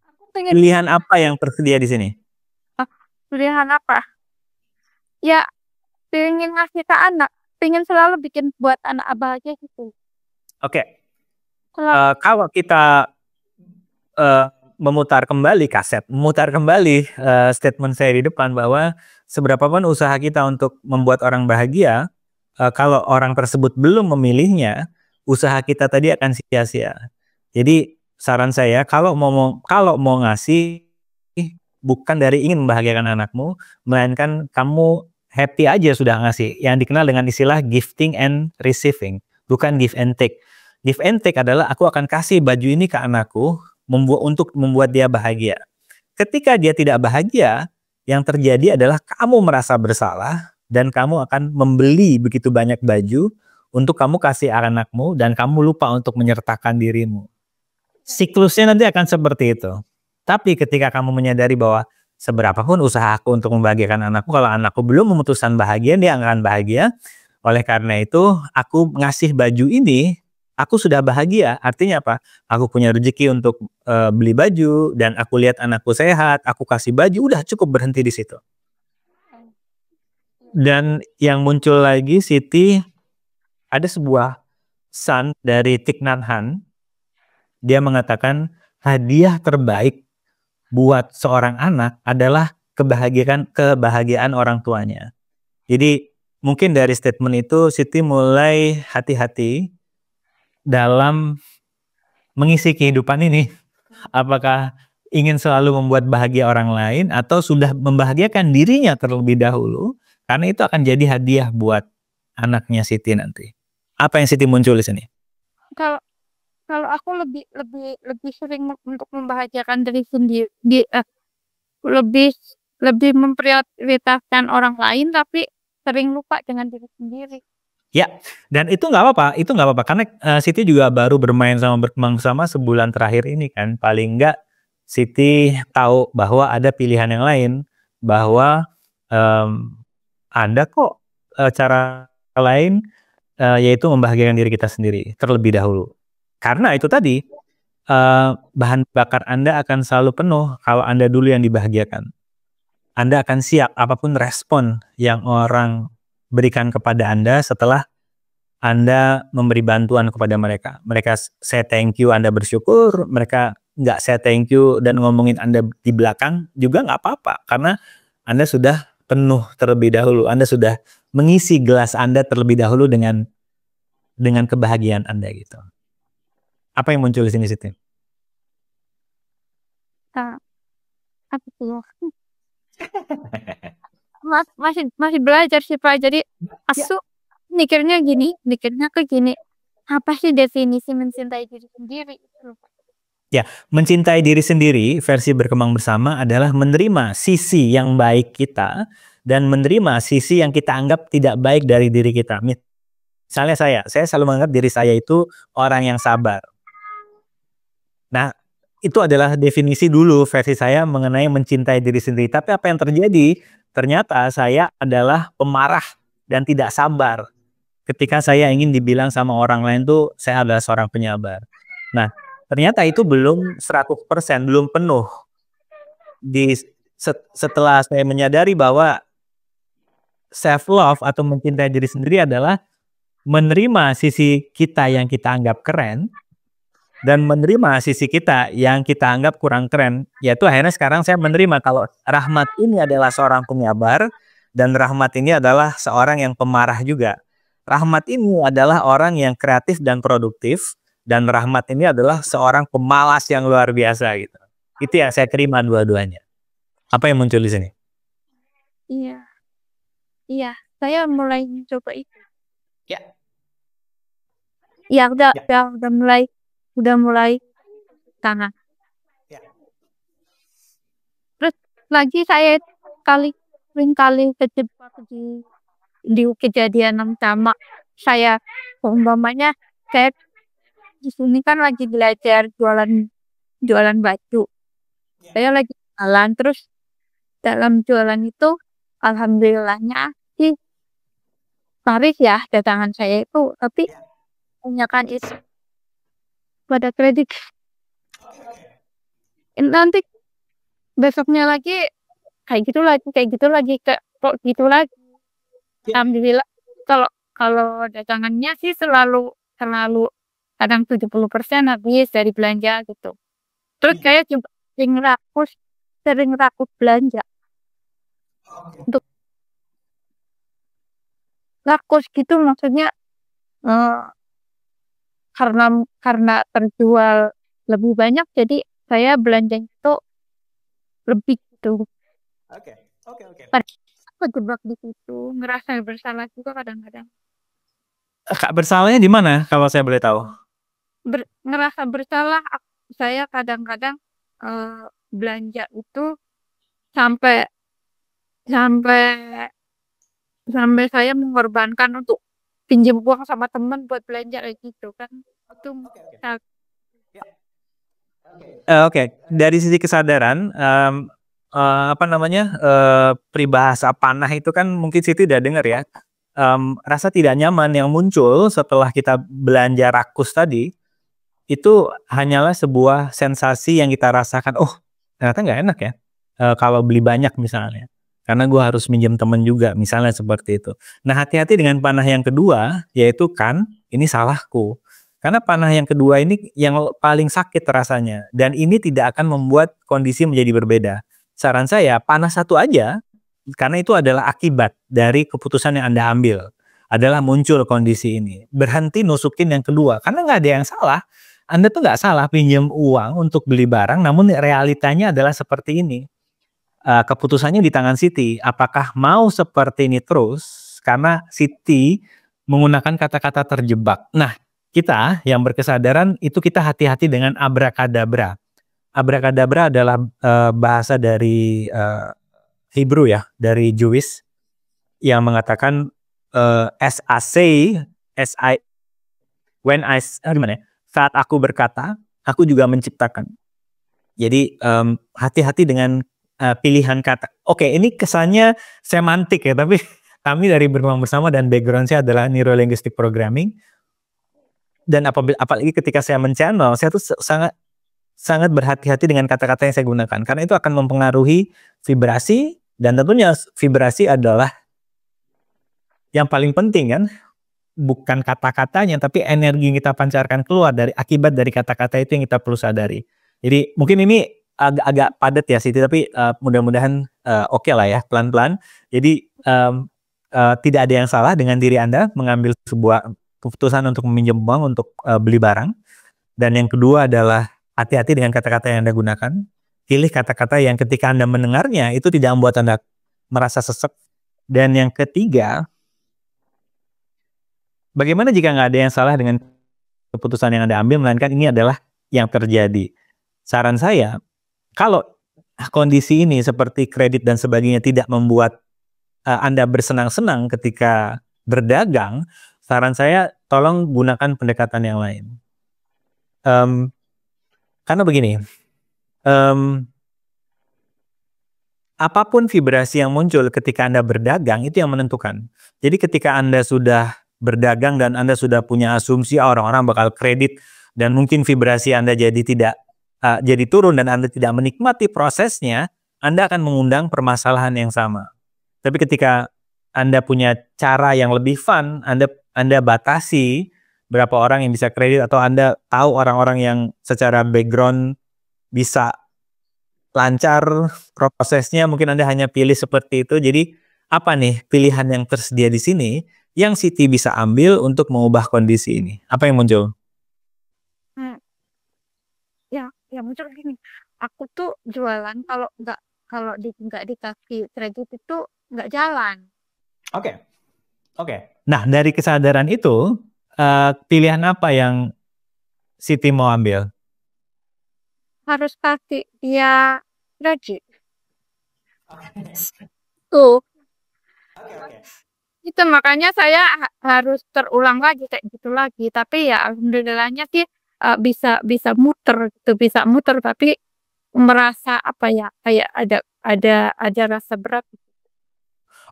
Aku pengen Pilihan apa yang tersedia di sini? pilihan apa? Ya, pengen ngasih ke anak, pengen selalu bikin buat anak bahagia gitu. Oke. Kalau Kalau kita memutar kembali statement saya di depan, bahwa seberapapun usaha kita untuk membuat orang bahagia, kalau orang tersebut belum memilihnya, usaha kita tadi akan sia-sia. Jadi saran saya, kalau mau ngasih, bukan dari ingin membahagiakan anakmu, melainkan kamu happy aja sudah ngasih. Yang dikenal dengan istilah gifting and receiving, bukan give and take. Give and take adalah aku akan kasih baju ini ke anakku untuk membuat dia bahagia. Ketika dia tidak bahagia, yang terjadi adalah kamu merasa bersalah dan kamu akan membeli begitu banyak baju untuk kamu kasih anakmu, dan kamu lupa untuk menyertakan dirimu. Siklusnya nanti akan seperti itu. Tapi ketika kamu menyadari bahwa seberapapun usaha aku untuk membahagiakan anakku, kalau anakku belum memutuskan bahagia, dia akan bahagia. Oleh karena itu, aku ngasih baju ini, aku sudah bahagia. Artinya apa? Aku punya rezeki untuk beli baju, dan aku lihat anakku sehat, aku kasih baju, udah cukup berhenti di situ. Dan yang muncul lagi, Siti, ada sebuah pesan dari Thich Nhat Hanh. Dia mengatakan hadiah terbaik buat seorang anak adalah kebahagiaan orang tuanya. Jadi mungkin dari statement itu Siti mulai hati-hati dalam mengisi kehidupan ini. Apakah ingin selalu membuat bahagia orang lain, atau sudah membahagiakan dirinya terlebih dahulu, karena itu akan jadi hadiah buat anaknya Siti nanti. Apa yang Siti muncul di sini? kalau kalau aku lebih lebih lebih sering untuk membahagiakan diri sendiri, lebih lebih memprioritaskan orang lain tapi sering lupa dengan diri sendiri. Ya, dan itu nggak apa-apa karena Siti juga baru bermain sama berkembang sama sebulan terakhir ini kan. Paling nggak Siti tahu bahwa ada pilihan yang lain, bahwa ada kok cara lain, yaitu membahagiakan diri kita sendiri terlebih dahulu. Karena itu tadi bahan bakar Anda akan selalu penuh kalau Anda dulu yang dibahagiakan. Anda akan siap apapun respon yang orang berikan kepada Anda setelah Anda memberi bantuan kepada mereka. Mereka say thank you, Anda bersyukur. Mereka nggak say thank you dan ngomongin Anda di belakang juga nggak apa-apa. Karena Anda sudah penuh terlebih dahulu. Anda sudah mengisi gelas Anda terlebih dahulu dengan kebahagiaan Anda gitu. Apa yang muncul di sini, Siti? Nah, apa tuh? masih belajar sih Pak. Jadi aku mikirnya ke gini, apa sih definisi mencintai diri sendiri? Ya, mencintai diri sendiri versi berkembang bersama adalah menerima sisi yang baik kita dan menerima sisi yang kita anggap tidak baik dari diri kita. Misalnya saya selalu menganggap diri saya itu orang yang sabar. Nah, itu adalah definisi dulu versi saya mengenai mencintai diri sendiri. Tapi apa yang terjadi? Ternyata saya adalah pemarah dan tidak sabar. Ketika saya ingin dibilang sama orang lain tuh saya adalah seorang penyabar. Nah, ternyata itu belum 100%, belum penuh. Setelah saya menyadari bahwa self love atau mencintai diri sendiri adalah menerima sisi kita yang kita anggap keren dan menerima sisi kita yang kita anggap kurang keren. Yaitu akhirnya sekarang saya menerima kalau Rahmat ini adalah seorang penyabar dan Rahmat ini adalah seorang yang pemarah juga. Rahmat ini adalah orang yang kreatif dan produktif dan Rahmat ini adalah seorang pemalas yang luar biasa gitu. Itu yang saya terima dua-duanya. Apa yang muncul di sini? Iya, saya mulai mencoba itu. Ya. Ya udah mulai tanah. Ya. Terus lagi saya sering kali terjebak di kejadian yang sama. Saya umpamanya saya di sini kan lagi belajar jualan baju. Saya lagi jualan, terus dalam jualan itu alhamdulillahnya sih laris ya dagangan saya itu, tapi kebanyakan itu pada kredit. Nanti besoknya lagi kayak gitu lagi kok gitu lagi. Alhamdulillah kalau dagangannya sih selalu kadang 70% habis dari belanja gitu. Terus kayak juga sering rakus belanja. Untuk rakus gitu maksudnya karena terjual lebih banyak jadi saya belanja itu lebih gitu. Oke. Kejebak di situ, ngerasa bersalah juga kadang-kadang. Kak, bersalahnya di mana kalau saya boleh tahu? Ngerasa bersalah saya kadang-kadang belanja itu sampai saya mengorbankan untuk pinjam uang sama teman buat belanja kayak gitu kan. Itu Oke. Dari sisi kesadaran peribahasa panah itu kan mungkin Siti udah dengar ya. Rasa tidak nyaman yang muncul setelah kita belanja rakus tadi itu hanyalah sebuah sensasi yang kita rasakan. Oh, ternyata nggak enak ya kalau beli banyak misalnya. Karena gue harus minjem temen juga, misalnya seperti itu. Nah, hati-hati dengan panah yang kedua, yaitu kan, ini salahku. Karena panah yang kedua ini yang paling sakit rasanya. Dan ini tidak akan membuat kondisi menjadi berbeda. Saran saya, panah satu aja, karena itu adalah akibat dari keputusan yang Anda ambil. Adalah muncul kondisi ini. Berhenti nusukin yang kedua, karena nggak ada yang salah. Anda tuh nggak salah pinjam uang untuk beli barang, namun realitanya adalah seperti ini. Keputusannya di tangan Siti. Apakah mau seperti ini terus? Karena Siti menggunakan kata-kata terjebak. Nah, kita yang berkesadaran itu kita hati-hati dengan abrakadabra. Abrakadabra adalah bahasa dari Hebrew ya, dari Jewish yang mengatakan as I say, saat aku berkata, aku juga menciptakan. Jadi hati-hati dengan pilihan kata. Oke, ini kesannya semantik ya, tapi kami dari Berkembang Bersama dan background saya adalah Neuro-Linguistic Programming. Dan apalagi ketika saya men-channel, saya tuh sangat berhati-hati dengan kata-kata yang saya gunakan. Karena itu akan mempengaruhi vibrasi, dan tentunya vibrasi adalah yang paling penting kan. Bukan kata-katanya, tapi energi yang kita pancarkan keluar dari akibat dari kata-kata itu yang kita perlu sadari. Jadi mungkin ini agak padat ya Siti, tapi mudah-mudahan oke lah ya, pelan-pelan. Jadi tidak ada yang salah dengan diri Anda mengambil sebuah keputusan untuk meminjam uang untuk beli barang. Dan yang kedua adalah hati-hati dengan kata-kata yang Anda gunakan. Pilih kata-kata yang ketika Anda mendengarnya itu tidak membuat Anda merasa sesek. Dan yang ketiga, bagaimana jika nggak ada yang salah dengan keputusan yang Anda ambil, melainkan ini adalah yang terjadi. Saran saya, kalau kondisi ini seperti kredit dan sebagainya tidak membuat Anda bersenang-senang ketika berdagang, saran saya tolong gunakan pendekatan yang lain. Karena begini, apapun vibrasi yang muncul ketika Anda berdagang itu yang menentukan. Jadi ketika Anda sudah berdagang dan Anda sudah punya asumsi orang-orang bakal kredit dan mungkin vibrasi Anda jadi turun dan Anda tidak menikmati prosesnya, Anda akan mengundang permasalahan yang sama. Tapi ketika Anda punya cara yang lebih fun, Anda batasi berapa orang yang bisa kredit, atau Anda tahu orang-orang yang secara background bisa lancar prosesnya, mungkin Anda hanya pilih seperti itu. Jadi apa nih pilihan yang tersedia di sini yang Siti bisa ambil untuk mengubah kondisi ini? Apa yang muncul? Ya muncul gini. Aku tuh jualan kalau nggak dikasih kredit itu nggak jalan. Oke. Nah, dari kesadaran itu, pilihan apa yang Siti mau ambil? Harus kasih dia kredit. Tuh. Itu makanya saya harus terulang lagi kayak gitu lagi. Tapi ya alhamdulillahnya sih bisa muter gitu, bisa muter, tapi merasa apa ya, kayak ada rasa berat.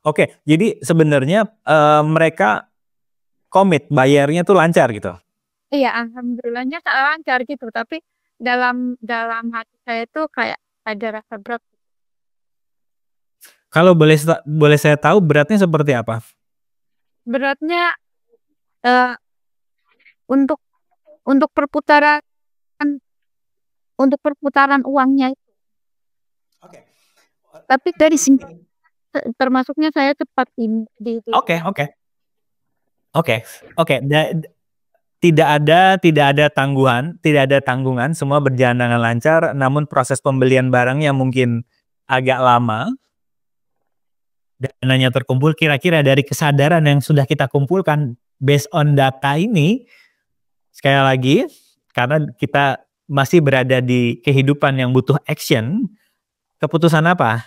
Oke, jadi sebenarnya mereka komit bayarnya tuh lancar gitu. Iya, alhamdulillahnya lancar gitu, tapi dalam hati saya tuh kayak ada rasa berat. Kalau boleh saya tahu beratnya seperti apa? Beratnya untuk perputaran uangnya itu. Oke. Tapi dari sini termasuknya saya cepat di itu. Oke. Tidak ada tanggungan, semua berjalan dengan lancar, namun proses pembelian barangnya mungkin agak lama. Dananya terkumpul, kira-kira dari kesadaran yang sudah kita kumpulkan based on data ini, sekali lagi, karena kita masih berada di kehidupan yang butuh action, keputusan apa?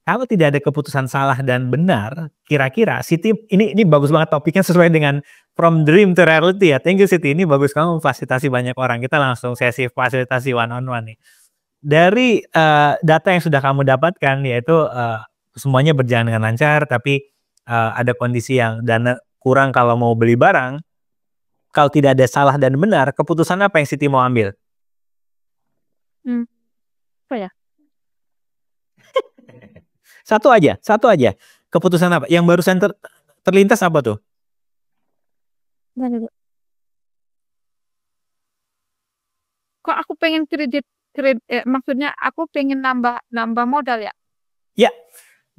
Kalau tidak ada keputusan salah dan benar, kira-kira Siti, ini bagus banget topiknya, sesuai dengan from dream to reality ya. Thank you Siti, ini bagus, kamu fasilitasi banyak orang. Kita langsung sesi fasilitasi one on one nih. Dari data yang sudah kamu dapatkan, yaitu semuanya berjalan dengan lancar, tapi ada kondisi yang dana kurang kalau mau beli barang. Kalau tidak ada salah dan benar, keputusan apa yang Siti mau ambil? Apa ya? Satu aja. Keputusan apa? Yang barusan terlintas apa tuh? Kok aku pengen kredit, maksudnya aku pengen nambah modal ya? Ya.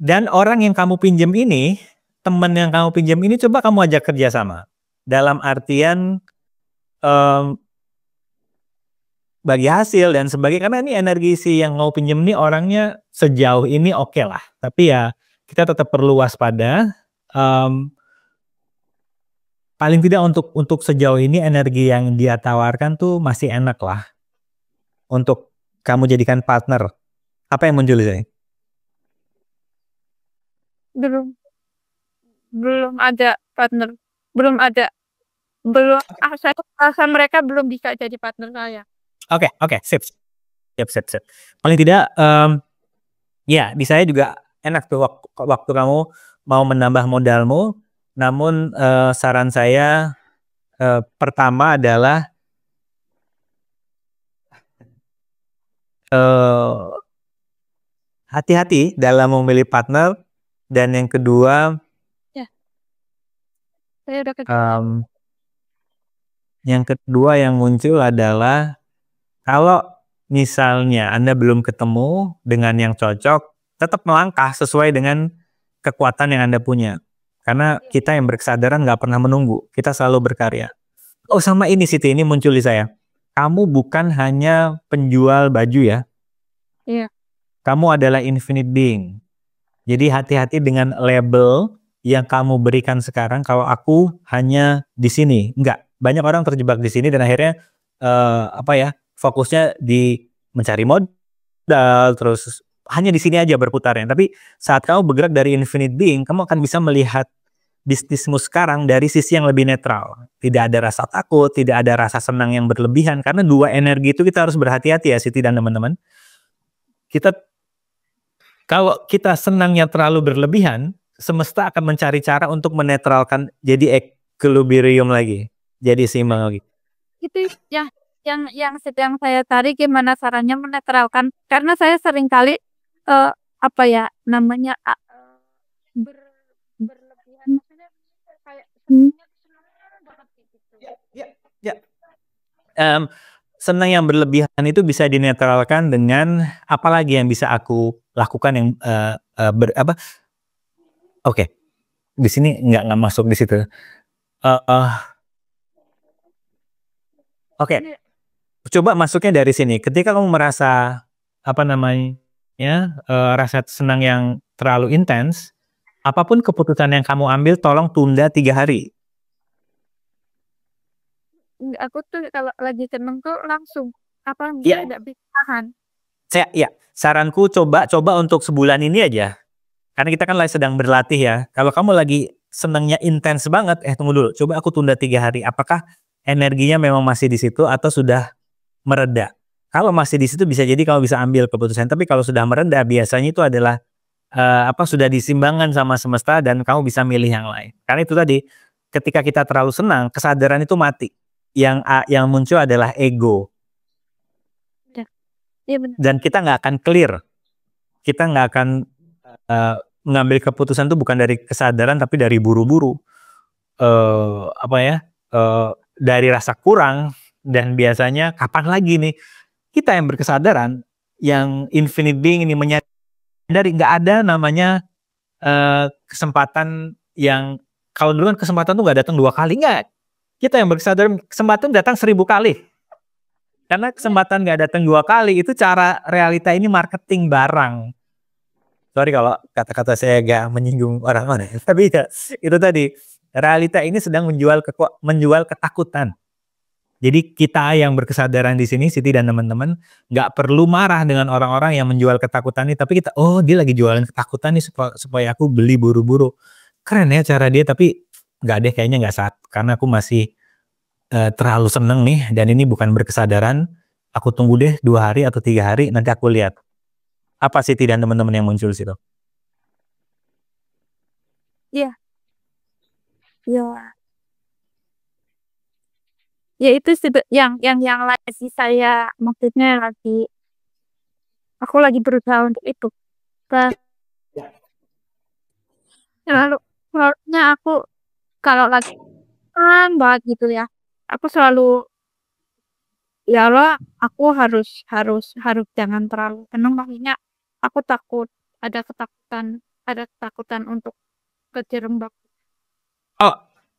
Dan orang yang kamu pinjam ini, teman yang kamu pinjam ini, coba kamu ajak kerjasama. Dalam artian bagi hasil dan sebagainya. Karena ini energi si yang mau pinjam ini orangnya sejauh ini oke lah. Tapi ya kita tetap perlu waspada. paling tidak untuk sejauh ini energi yang dia tawarkan tuh masih enak lah untuk kamu jadikan partner. Apa yang muncul Zai? Belum belum ada partner. Belum ada. Saya rasa mereka belum bisa jadi partner saya. Oke, sip. Paling tidak, ya di saya juga enak tuh waktu kamu mau menambah modalmu. Namun saran saya pertama adalah hati-hati dalam memilih partner, dan yang kedua Ya, saya udah yang kedua yang muncul adalah kalau misalnya Anda belum ketemu dengan yang cocok, tetap melangkah sesuai dengan kekuatan yang Anda punya. Karena kita yang berkesadaran nggak pernah menunggu, kita selalu berkarya. Oh sama ini Siti, ini muncul di saya. Kamu bukan hanya penjual baju ya. Iya. Kamu adalah infinite being. Jadi hati-hati dengan label yang kamu berikan sekarang. Kalau aku hanya di sini, enggak. Banyak orang terjebak di sini dan akhirnya fokusnya di mencari modal, terus hanya di sini aja berputarnya. Tapi saat kamu bergerak dari infinite being, kamu akan bisa melihat bisnismu sekarang dari sisi yang lebih netral. Tidak ada rasa takut, tidak ada rasa senang yang berlebihan. Karena dua energi itu kita harus berhati-hati ya Siti dan teman-teman. Kalau kita senangnya terlalu berlebihan, semesta akan mencari cara untuk menetralkan jadi equilibrium lagi, jadi seimbang lagi. Itu yang sedang saya cari, gimana caranya menetralkan, karena saya sering kali berlebihan, maksudnya kayak senang banget gitu. Ya. Senang yang berlebihan itu bisa dinetralkan dengan apa lagi yang bisa aku lakukan yang Oke. Di sini nggak masuk di situ. Oke. Coba masuknya dari sini. Ketika kamu merasa rasa senang yang terlalu intens, apapun keputusan yang kamu ambil, tolong tunda 3 hari. Aku tuh kalau lagi seneng tuh langsung Iya. tidak bisa tahan. Saranku coba untuk sebulan ini aja. Karena kita kan lagi sedang berlatih ya. Kalau kamu lagi senangnya intens banget, tunggu dulu. Coba aku tunda 3 hari. Apakah energinya memang masih di situ atau sudah mereda? Kalau masih di situ bisa jadi kamu bisa ambil keputusan. Tapi kalau sudah mereda, biasanya itu adalah sudah disimbangkan sama semesta dan kamu bisa milih yang lain. Karena itu tadi, ketika kita terlalu senang, kesadaran itu mati. Yang muncul adalah ego. Ya, benar. Dan kita nggak akan clear. Kita nggak akan mengambil keputusan itu bukan dari kesadaran tapi dari buru-buru. Dari rasa kurang, dan biasanya kapan lagi nih kita yang berkesadaran, yang infinite being ini menyadari nggak ada namanya kesempatan yang, kalau dulu kan kesempatan tuh nggak datang 2 kali, nggak. Kita yang berkesadaran kesempatan datang 1000 kali. Karena kesempatan nggak datang 2 kali, itu cara realita ini marketing barang. Sorry kalau kata-kata saya agak menyinggung orang-orang, tapi ya itu tadi, realita ini sedang menjual ketakutan. Jadi kita yang berkesadaran di sini, Siti dan teman-teman, nggak perlu marah dengan orang-orang yang menjual ketakutan ini, tapi kita, dia lagi jualan ketakutan nih supaya aku beli buru-buru. Keren ya cara dia, tapi nggak deh, kayaknya nggak saat, karena aku masih terlalu seneng nih, dan ini bukan berkesadaran. Aku tunggu deh 2 hari atau 3 hari, nanti aku lihat. Apa Siti dan teman-teman yang muncul situ? Iya. Ya itu yang lagi saya, maksudnya aku lagi berusaha untuk itu. Lalu aku kalau lagi banget gitu ya, aku selalu aku harus jangan terlalu senang, maksudnya aku takut, ada ketakutan untuk kejerembab.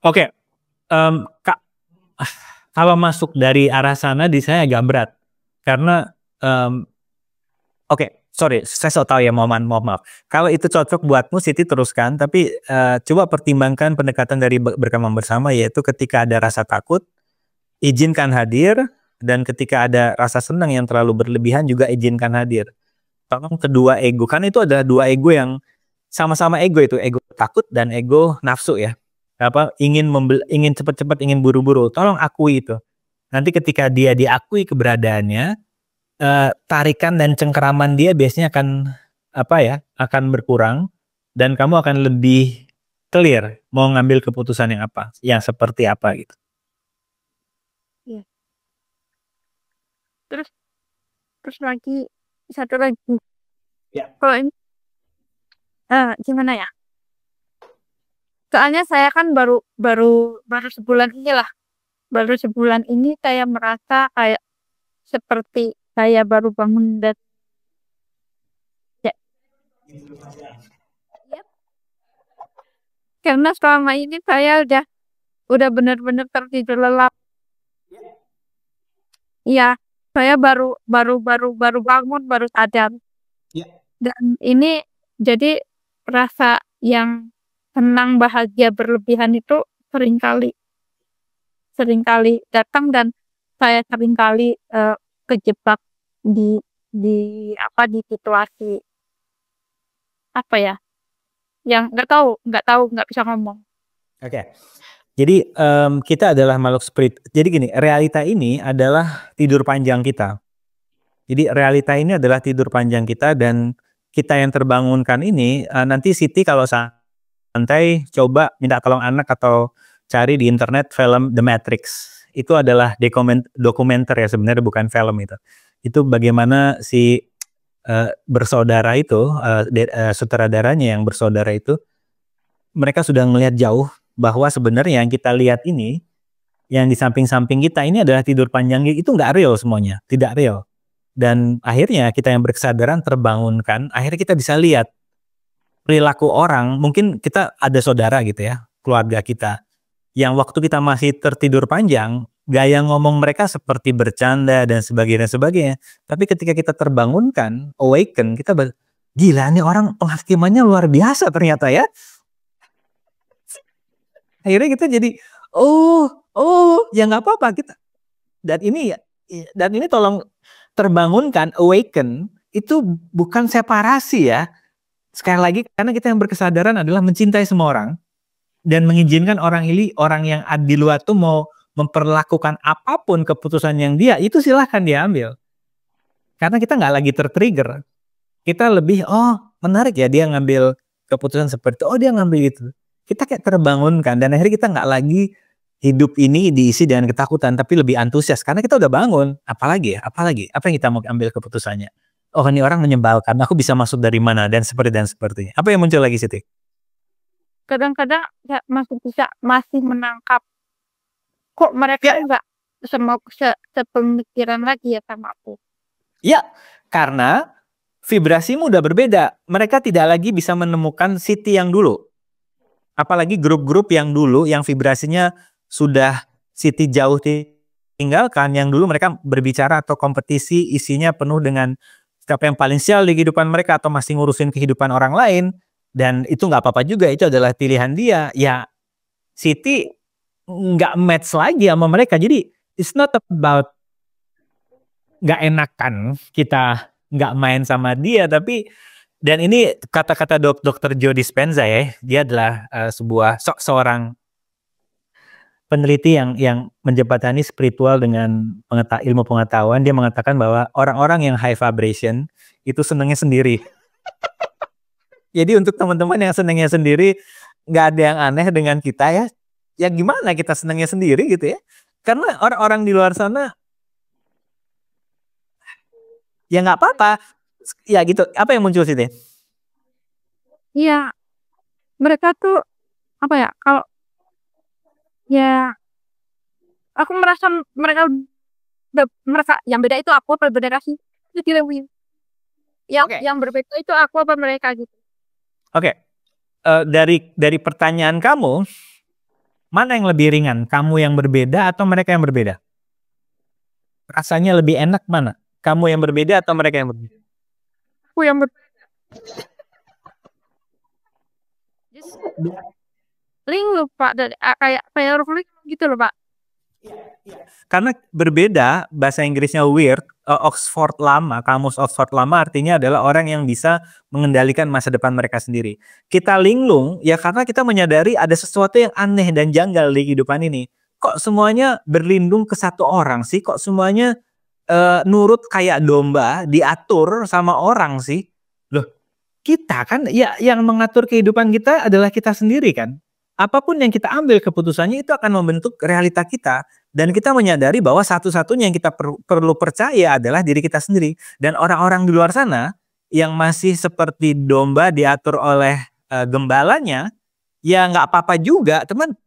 Oke. Kak, kalau masuk dari arah sana di saya agak berat karena sorry, saya so tahu ya, mohon maaf. Kalau itu cocok buatmu, Siti teruskan. Tapi coba pertimbangkan pendekatan dari berkembang bersama, yaitu ketika ada rasa takut, izinkan hadir, dan ketika ada rasa senang yang terlalu berlebihan juga izinkan hadir. Tolong kedua ego, karena itu adalah dua ego yang sama-sama ego, itu ego takut dan ego nafsu ya. Ingin cepat-cepat, ingin buru-buru. Tolong akui itu. Nanti ketika dia diakui keberadaannya, tarikan dan cengkeraman dia biasanya akan berkurang, dan kamu akan lebih clear mau ngambil keputusan yang seperti apa gitu. Iya. Terus lagi satu lagi. Ya. Kalau ini gimana ya? Soalnya saya kan baru sebulan inilah. Baru sebulan ini saya merasa kayak seperti saya baru bangun dan ya. Yep. Karena selama ini saya udah benar-benar tertidur lelap. Iya, saya baru bangun, baru sadar. Ya. Dan ini jadi rasa yang senang, bahagia berlebihan itu seringkali datang, dan saya seringkali kejebak di situasi apa ya, yang nggak bisa ngomong. Oke. Jadi kita adalah makhluk spirit. Jadi gini, realita ini adalah tidur panjang kita. Jadi realita ini adalah tidur panjang kita, dan kita yang terbangunkan ini, nanti Siti kalau santai coba minta tolong anak atau cari di internet film The Matrix. Itu adalah dokumenter ya, sebenarnya bukan film itu. Itu bagaimana si bersaudara itu, sutradaranya yang bersaudara itu, mereka sudah melihat jauh bahwa sebenarnya yang kita lihat ini, yang di samping-samping kita ini adalah tidur panjang, itu nggak real semuanya, tidak real. Dan akhirnya kita yang berkesadaran terbangunkan, akhirnya kita bisa lihat perilaku orang. Mungkin kita ada saudara gitu ya, keluarga kita, yang waktu kita masih tertidur panjang, gaya ngomong mereka seperti bercanda dan sebagainya. Tapi ketika kita terbangunkan, awaken, kita gila nih orang penghakimannya luar biasa ternyata ya. Akhirnya kita jadi ya nggak apa-apa kita. Dan ini tolong terbangunkan, awaken, itu bukan separasi ya. Sekali lagi, karena kita yang berkesadaran adalah mencintai semua orang dan mengizinkan orang yang di luar tuh mau memperlakukan apapun keputusan yang itu silahkan diambil. Karena kita nggak lagi tertrigger. Kita lebih, menarik ya dia ngambil keputusan seperti itu, dia ngambil itu. Kita kayak terbangunkan, dan akhirnya kita nggak lagi hidup ini diisi dengan ketakutan, tapi lebih antusias karena kita udah bangun. Apalagi apa yang kita mau ambil keputusannya. Oh, ini orang menyebalkan, aku bisa masuk dari mana, dan sepertinya. Apa yang muncul lagi, Siti? Kadang-kadang ya masih menangkap kok mereka nggak sepemikiran lagi ya sama aku. Ya, karena vibrasimu udah berbeda. Mereka tidak lagi bisa menemukan Siti yang dulu. Apalagi grup-grup yang dulu, yang vibrasinya sudah Siti jauh tinggalkan, yang dulu mereka berbicara atau kompetisi isinya penuh dengan siapa yang paling sial di kehidupan mereka, atau masih ngurusin kehidupan orang lain. Dan itu nggak apa-apa juga, itu adalah pilihan dia. Ya, Siti nggak match lagi sama mereka. Jadi it's not about nggak enakan kita nggak main sama dia, tapi, dan ini kata-kata Dr. Joe Dispenza ya, dia adalah seorang peneliti yang menjembatani spiritual dengan ilmu pengetahuan. Dia mengatakan bahwa orang-orang yang high vibration itu senengnya sendiri. Jadi untuk teman-teman yang senengnya sendiri, nggak ada yang aneh dengan kita ya. Ya gimana kita senengnya sendiri gitu ya. Karena orang-orang di luar sana, ya nggak apa-apa. Ya gitu. Apa yang muncul sini? Iya, mereka tuh apa ya? Kalau ya, aku merasa mereka yang beda itu aku apa beda sih? Itu yang berbeda itu aku apa mereka gitu. Oke. Dari pertanyaan kamu, mana yang lebih ringan? Kamu yang berbeda atau mereka yang berbeda? Rasanya lebih enak mana? Kamu yang berbeda atau mereka yang berbeda? aku yang just link loh Pak, dari kayak link gitu loh Pak. Karena berbeda, bahasa Inggrisnya weird, Oxford lama, kamus Oxford lama artinya adalah orang yang bisa mengendalikan masa depan mereka sendiri. Kita linglung ya karena kita menyadari ada sesuatu yang aneh dan janggal di kehidupan ini. Kok semuanya berlindung ke satu orang sih? Kok semuanya nurut kayak domba, diatur sama orang sih? Loh, kita kan ya yang mengatur kehidupan kita adalah kita sendiri kan. Apapun yang kita ambil keputusannya itu akan membentuk realita kita dan kita menyadari bahwa satu-satunya yang kita perlu percaya adalah diri kita sendiri dan orang-orang di luar sana yang masih seperti domba diatur oleh gembalanya ya nggak apa-apa juga teman.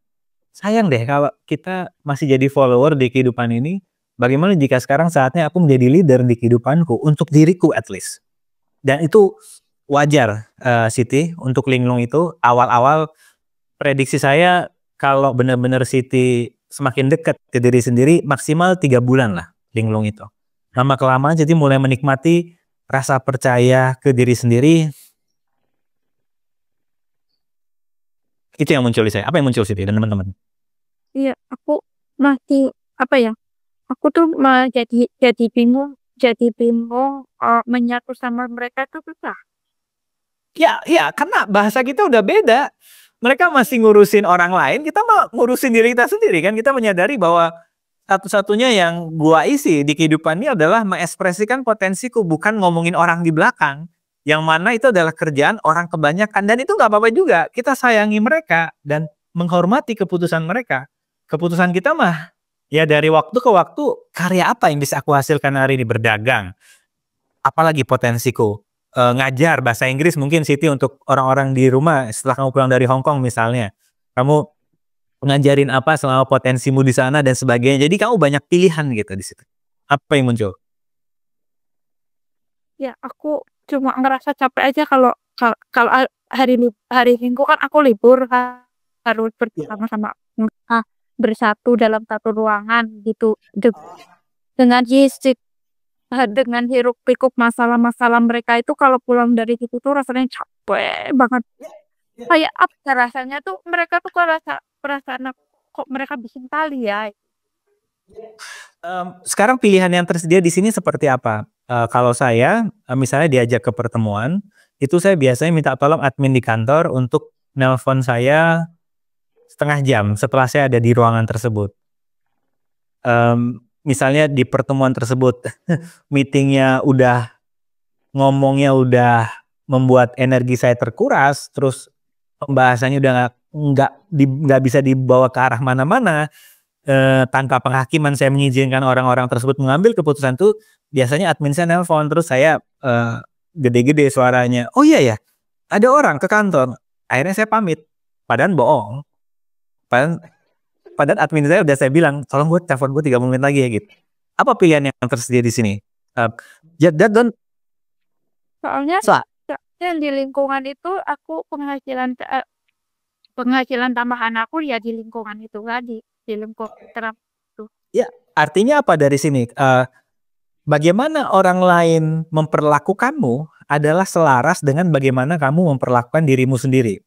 Sayang deh kalau kita masih jadi follower di kehidupan ini. Bagaimana jika sekarang saatnya aku menjadi leader di kehidupanku untuk diriku at least. Dan itu wajar Siti untuk linglung itu awal-awal prediksi saya kalau benar-benar Siti semakin dekat ke diri sendiri maksimal 3 bulan lah linglung itu. Lama kelamaan jadi mulai menikmati rasa percaya ke diri sendiri. Itu yang muncul di saya. Apa yang muncul Siti dan teman-teman? Iya, aku masih apa ya? Aku tuh jadi bingung menyatu sama mereka tuh susah. Ya, karena bahasa kita udah beda. Mereka masih ngurusin orang lain, kita mah ngurusin diri kita sendiri kan. Kita menyadari bahwa satu-satunya yang gua isi di kehidupan ini adalah mengekspresikan potensiku, bukan ngomongin orang di belakang. Yang mana itu adalah kerjaan orang kebanyakan dan itu nggak apa-apa juga. Kita sayangi mereka dan menghormati keputusan mereka. Keputusan kita mah ya dari waktu ke waktu karya apa yang bisa aku hasilkan hari ini berdagang. Apalagi potensiku. Ngajar bahasa Inggris mungkin Siti untuk orang-orang di rumah setelah kamu pulang dari Hong Kong misalnya. Kamu ngajarin apa selama potensimu di sana dan sebagainya. Jadi kamu banyak pilihan gitu di situ. Apa yang muncul? Ya, aku cuma ngerasa capek aja kalau kalau hari Minggu kan aku libur harus bersama-sama bersatu dalam satu ruangan gitu dengan dengan hiruk pikuk masalah-masalah mereka itu kalau pulang dari situ tuh rasanya capek banget. Kayak apa rasanya tuh mereka tuh perasaan kok mereka bikin tali ya. Sekarang pilihan yang tersedia di sini seperti apa? Kalau saya misalnya diajak ke pertemuan, itu saya biasanya minta tolong admin di kantor untuk nelpon saya setengah jam setelah saya ada di ruangan tersebut. Misalnya di pertemuan tersebut meetingnya ngomongnya udah membuat energi saya terkuras, terus pembahasannya udah nggak bisa dibawa ke arah mana-mana. Tanpa penghakiman saya mengizinkan orang-orang tersebut mengambil keputusan tuh biasanya admin saya nelpon terus saya gede-gede suaranya. Oh iya ya, ada orang ke kantor. Akhirnya saya pamit. Padahal bohong. Padahal admin saya udah saya bilang, tolong gue telepon gue 30 menit lagi ya gitu. Apa pilihan yang tersedia di sini? Soalnya di lingkungan itu aku penghasilan tambahan aku ya di lingkungan itu tadi, di lingkungan itu. Ya, artinya apa dari sini? Bagaimana orang lain memperlakukanmu adalah selaras dengan bagaimana kamu memperlakukan dirimu sendiri.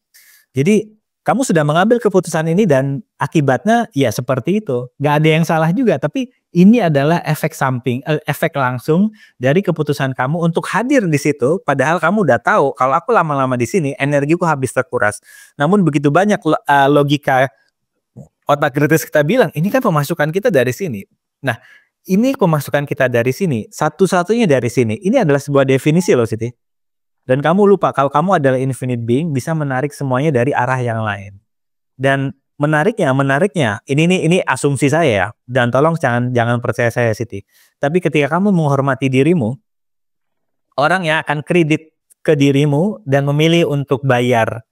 Jadi kamu sudah mengambil keputusan ini dan akibatnya ya seperti itu. Gak ada yang salah juga, tapi ini adalah efek samping, efek langsung dari keputusan kamu untuk hadir di situ. Padahal kamu udah tahu kalau aku lama-lama di sini energiku habis terkuras. Namun begitu banyak logika otak kritis kita bilang ini kan pemasukan kita dari sini. Nah ini pemasukan kita dari sini, satu-satunya dari sini. Ini adalah sebuah definisi loh Siti. Dan kamu lupa kalau kamu adalah infinite being bisa menarik semuanya dari arah yang lain. Dan menariknya, ini asumsi saya ya. Dan tolong jangan percaya saya Siti. Tapi ketika kamu menghormati dirimu, orang yang akan kredit ke dirimu dan memilih untuk bayar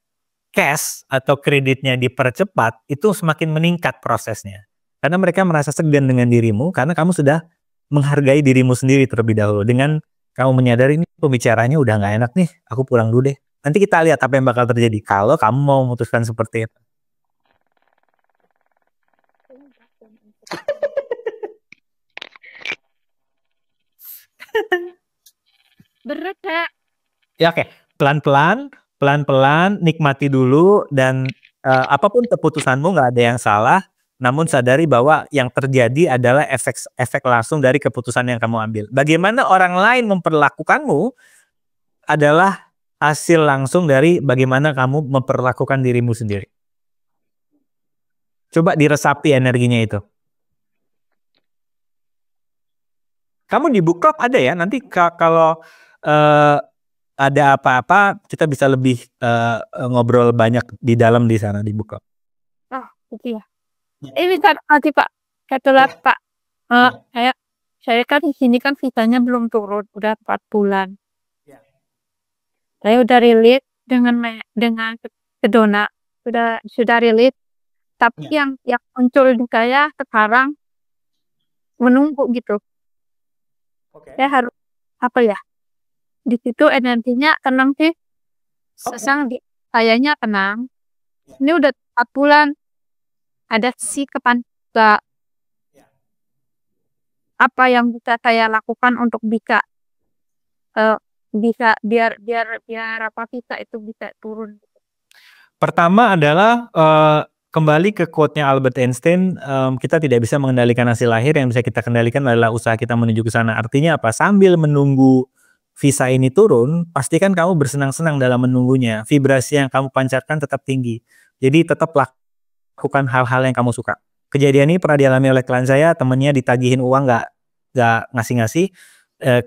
cash atau kreditnya dipercepat, itu semakin meningkat prosesnya. Karena mereka merasa segan dengan dirimu karena kamu sudah menghargai dirimu sendiri terlebih dahulu. Dengan kamu menyadari ini pembicaranya udah nggak enak nih, aku pulang dulu deh. Nanti kita lihat apa yang bakal terjadi kalau kamu mau memutuskan seperti itu. Berat ya. Ya oke, pelan-pelan nikmati dulu dan apapun keputusanmu nggak ada yang salah, namun sadari bahwa yang terjadi adalah efek langsung dari keputusan yang kamu ambil. Bagaimana orang lain memperlakukanmu adalah hasil langsung dari bagaimana kamu memperlakukan dirimu sendiri. Coba diresapi energinya itu. Kamu di book club ada ya, nanti kalau ada apa-apa kita bisa lebih ngobrol banyak di dalam di sana di book club. Oh, gitu ya. Ini kan nanti Pak, satu lagi Pak. Saya kan di sini kan visanya belum turun, udah 4 bulan. Saya udah rilis dengan Sedona, sudah rilis. Tapi yang muncul di saya sekarang menunggu gitu. Saya harus apa ya? Di situ energinya tenang sih. Sesang kayaknya tenang. Ini udah 4 bulan. Ada sih kepanggak. Apa yang bisa saya lakukan untuk bisa biar apa visa itu bisa turun. Pertama adalah kembali ke quote-nya Albert Einstein, kita tidak bisa mengendalikan hasil akhir, yang bisa kita kendalikan adalah usaha kita menuju ke sana. Artinya apa? Sambil menunggu visa ini turun, pastikan kamu bersenang-senang dalam menunggunya. Vibrasi yang kamu pancarkan tetap tinggi. Jadi tetap lakukan hal-hal yang kamu suka. Kejadian ini pernah dialami oleh klien saya, temennya ditagihin uang nggak ngasih-ngasih,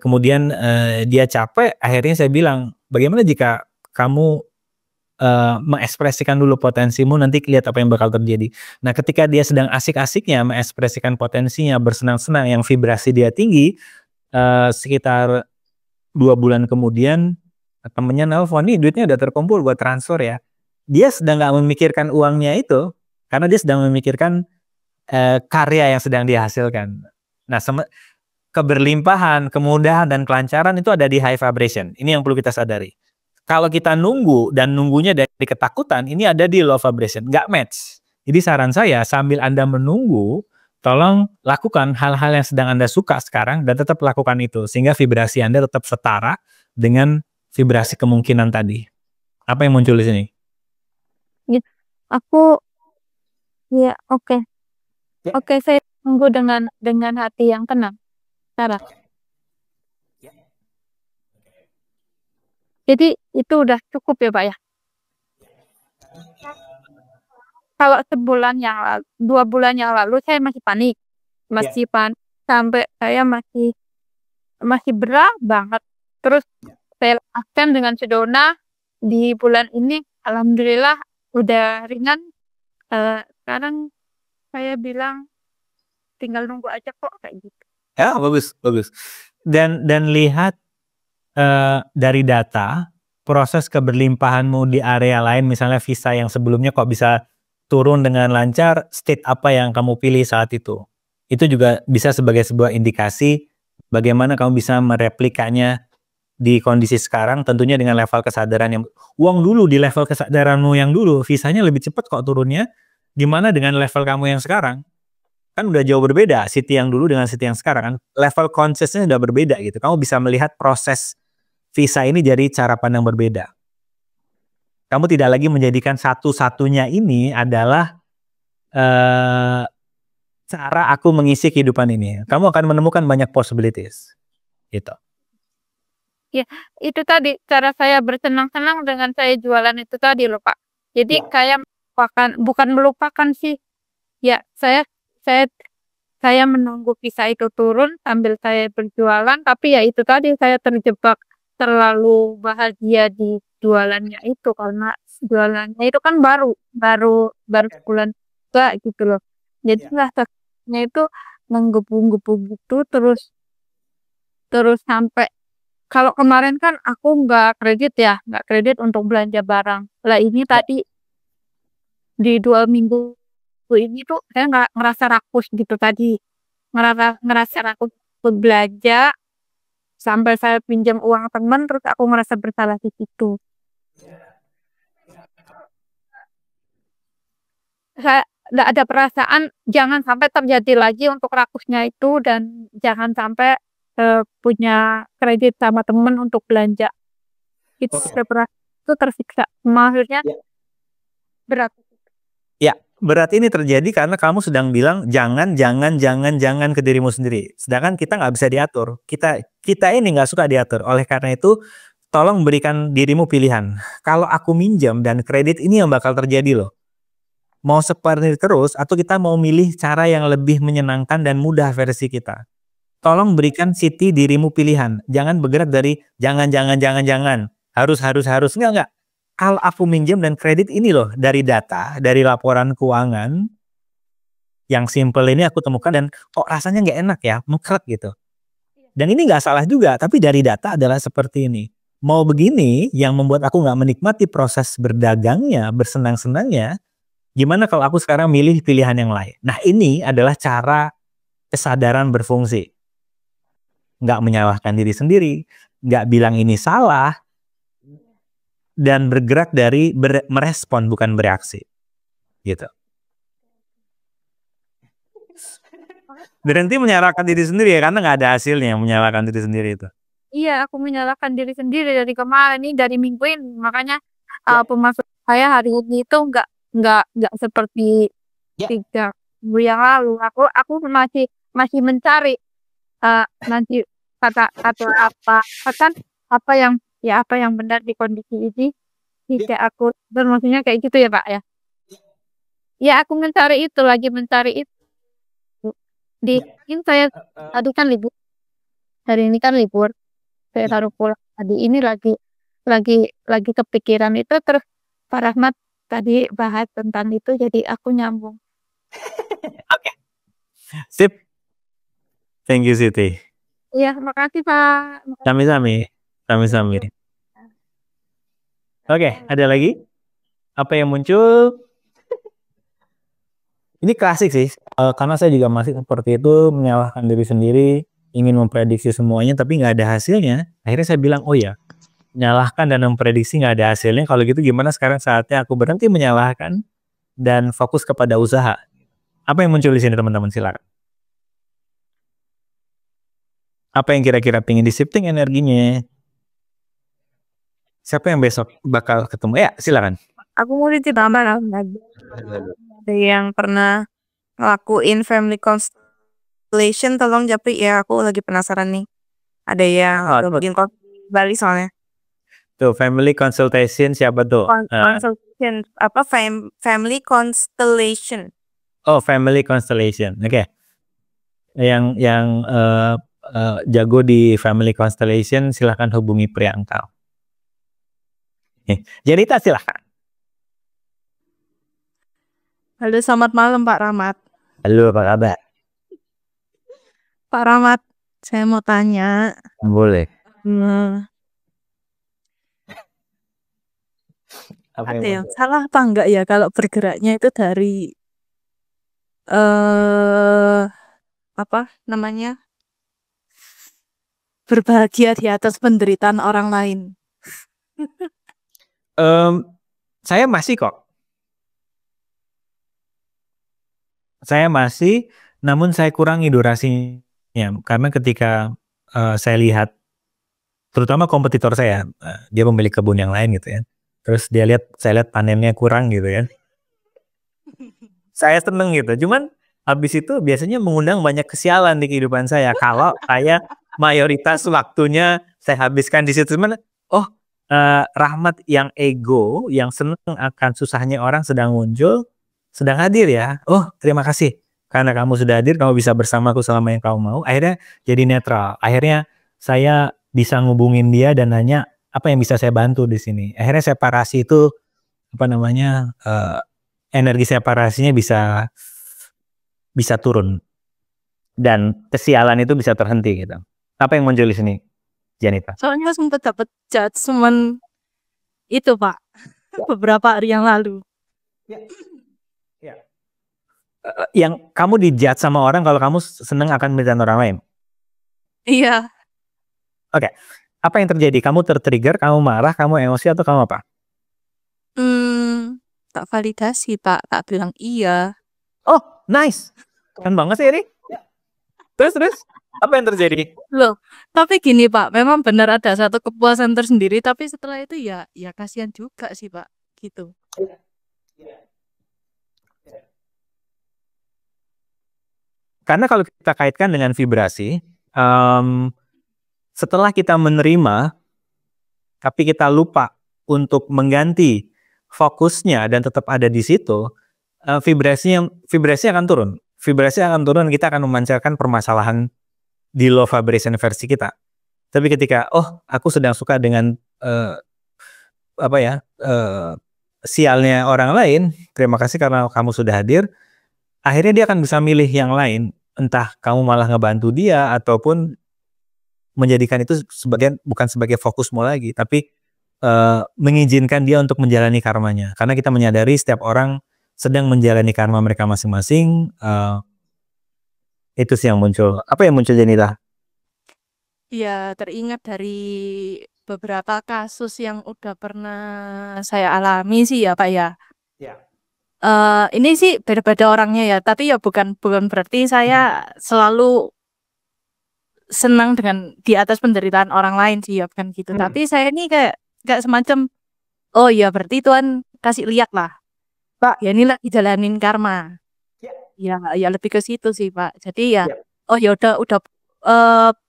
kemudian dia capek, akhirnya saya bilang, bagaimana jika kamu mengekspresikan dulu potensimu, nanti lihat apa yang bakal terjadi. Nah, ketika dia sedang asik-asiknya mengekspresikan potensinya, bersenang-senang, yang vibrasi dia tinggi, sekitar 2 bulan kemudian temennya nelfon, nih duitnya udah terkumpul buat transfer ya. Dia sedang nggak memikirkan uangnya itu, karena dia sedang memikirkan karya yang sedang dihasilkan. Nah, keberlimpahan, kemudahan, dan kelancaran itu ada di high vibration. Ini yang perlu kita sadari. Kalau kita nunggu dan nunggunya dari ketakutan, ini ada di low vibration, nggak match. Jadi saran saya, sambil Anda menunggu, tolong lakukan hal-hal yang sedang Anda suka sekarang dan tetap lakukan itu, sehingga vibrasi Anda tetap setara dengan vibrasi kemungkinan tadi. Apa yang muncul di sini? Aku ya oke. Oke, saya tunggu dengan hati yang tenang. Sarah. Jadi itu udah cukup ya Pak ya? Kalau 2 bulan yang lalu saya masih panik. Sampai saya masih berat banget. Terus saya akan dengan Sedona di bulan ini, alhamdulillah udah ringan. Sekarang saya bilang tinggal nunggu aja kok kayak gitu. Ya, bagus. Dan lihat dari data, proses keberlimpahanmu di area lain, misalnya visa yang sebelumnya kok bisa turun dengan lancar, state apa yang kamu pilih saat itu. Itu juga bisa sebagai sebuah indikasi bagaimana kamu bisa mereplikanya di kondisi sekarang, tentunya dengan level kesadaran yang uang dulu di level kesadaranmu yang dulu, visanya lebih cepat kok turunnya. Gimana dengan level kamu yang sekarang? Kan udah jauh berbeda, Siti yang dulu dengan Siti yang sekarang kan. Level consciousnya udah berbeda gitu. Kamu bisa melihat proses visa ini dari cara pandang berbeda. Kamu tidak lagi menjadikan satu-satunya ini adalah cara aku mengisi kehidupan ini. Kamu akan menemukan banyak possibilities. Gitu. Ya, itu tadi cara saya bersenang-senang dengan saya jualan itu tadi loh Pak. Jadi kayak bukan melupakan sih. Ya, saya menunggu visa itu turun sambil saya berjualan, tapi ya itu tadi saya terjebak terlalu bahagia di jualannya itu, karena jualannya itu kan baru sebulan juga gitu loh. Jadi rasanya itu menggebu-gebu gitu terus sampai kalau kemarin kan aku nggak kredit untuk belanja barang. Lah ini tadi di 2 minggu ini tuh saya nggak ngerasa rakus gitu tadi, ngerasa rakus belanja sampai saya pinjam uang teman, terus aku ngerasa bersalah di situ. Saya nggak ada perasaan jangan sampai terjadi lagi untuk rakusnya itu, dan jangan sampai punya kredit sama teman untuk belanja. It's Oke. separate itu tersiksa. Maksudnya Ya. berat. Ya, berarti ini terjadi karena kamu sedang bilang jangan ke dirimu sendiri. Sedangkan kita nggak bisa diatur. Kita ini nggak suka diatur. Oleh karena itu, tolong berikan dirimu pilihan. Kalau aku minjem dan kredit, ini yang bakal terjadi loh. Mau seperti terus atau kita mau milih cara yang lebih menyenangkan dan mudah versi kita. Tolong berikan Siti dirimu pilihan. Jangan bergerak dari jangan. Harus. Enggak. Kalau aku minjem dan kredit ini loh, dari data, dari laporan keuangan yang simple ini aku temukan dan kok rasanya nggak enak ya, mengkrek gitu. Dan ini nggak salah juga, tapi dari data adalah seperti ini. Mau begini yang membuat aku nggak menikmati proses berdagangnya, bersenang-senangnya, gimana kalau aku sekarang milih pilihan yang lain? Nah, ini adalah cara kesadaran berfungsi. Nggak menyalahkan diri sendiri, nggak bilang ini salah, dan bergerak dari merespon bukan bereaksi. Gitu. Berhenti menyalahkan diri sendiri ya, karena nggak ada hasilnya menyalahkan diri sendiri itu. Iya, aku menyalahkan diri sendiri dari kemarin ini, dari minggu ini. Makanya pemasukan saya hari ini itu nggak seperti Ya. 3 minggu yang lalu. Aku masih mencari nanti kata atau apa kan apa yang benar di kondisi ini. Tidak aku maksudnya kayak gitu ya Pak ya. Ya aku mencari itu ini saya tadi kan libur, hari ini kan libur, saya taruh pulang tadi ini lagi kepikiran itu, terus Pak Rahmat tadi bahas tentang itu jadi aku nyambung. Oke. Sip. Thank you Siti. Iya, makasih Pak. Sami-sami. Oke, ada lagi? Apa yang muncul? Ini klasik sih, karena saya juga masih seperti itu, menyalahkan diri sendiri, ingin memprediksi semuanya, tapi nggak ada hasilnya. Akhirnya saya bilang, oh ya, menyalahkan dan memprediksi nggak ada hasilnya. Kalau gitu gimana sekarang saatnya aku berhenti menyalahkan dan fokus kepada usaha. Apa yang muncul di sini teman-teman, silakan. Apa yang kira-kira pengen di-shifting energinya? Siapa yang besok bakal ketemu? Ya, silakan. Aku mau ditambah lagi. Ada yang pernah ngelakuin family constellation, tolong Japri ya, aku lagi penasaran nih. Ada yang bikin Bali soalnya. Tuh, family consultation siapa tuh? Consultation apa family constellation. Oh, family constellation. Oke. Yang jago di family constellation silahkan hubungi Priyanka. Janita silahkan. Halo, selamat malam Pak Rahmat. Halo, apa kabar? Pak Rahmat, saya mau tanya. Boleh. Ada yang salah apa enggak ya kalau bergeraknya itu dari apa namanya, berbahagia di atas penderitaan orang lain? Saya masih kok. Saya masih, namun saya kurangi durasinya karena ketika saya lihat, terutama kompetitor saya, dia memilih kebun yang lain gitu ya. Terus saya lihat panennya kurang gitu ya. Saya seneng gitu. Cuman habis itu biasanya mengundang banyak kesialan di kehidupan saya. Kalau saya mayoritas waktunya saya habiskan di situ. Cuman, Rahmat yang ego, yang seneng akan susahnya orang sedang muncul, sedang hadir ya. Oh, terima kasih. Karena kamu sudah hadir, kamu bisa bersamaku selama yang kamu mau. Akhirnya jadi netral. Akhirnya saya bisa ngubungin dia dan nanya apa yang bisa saya bantu di sini. Akhirnya separasi itu energi separasinya bisa turun dan kesialan itu bisa terhenti gitu. Apa yang muncul di sini, Janita? Soalnya sempat dapat judgement itu Pak, beberapa hari yang lalu. Yang kamu dijudge sama orang kalau kamu seneng akan penderitaan orang lain? Iya. Oke. Apa yang terjadi? Kamu tertrigger, kamu marah, kamu emosi, atau kamu apa? Tak validasi Pak, tak bilang iya. Oh, nice. Keren banget sih ini. Terus. Apa yang terjadi? Loh, tapi gini Pak, memang benar ada satu kepuasan tersendiri, tapi setelah itu ya kasihan juga sih Pak, gitu. Karena kalau kita kaitkan dengan vibrasi, setelah kita menerima, tapi kita lupa untuk mengganti fokusnya dan tetap ada di situ, vibrasi akan turun. Vibrasi akan turun, kita akan memancarkan permasalahan di low vibration versi kita. Tapi ketika, aku sedang suka dengan sialnya orang lain, terima kasih karena kamu sudah hadir, akhirnya dia akan bisa milih yang lain. Entah kamu malah ngebantu dia, ataupun menjadikan itu bukan sebagai fokusmu lagi, tapi mengizinkan dia untuk menjalani karmanya. Karena kita menyadari setiap orang sedang menjalani karma mereka masing-masing. Itu sih yang muncul. Apa yang muncul, Janita? Ya, teringat dari beberapa kasus yang udah pernah saya alami sih ya Pak ya. Ya. Ini sih beda-beda orangnya ya, tapi ya bukan berarti saya selalu senang dengan di atas penderitaan orang lain sih ya, bukan gitu. Tapi saya ini kayak semacam, oh ya berarti Tuhan kasih lihat lah, Pak, ya ini lagi jalanin karma. Ya lebih ke situ sih Pak. Jadi ya, oh ya udah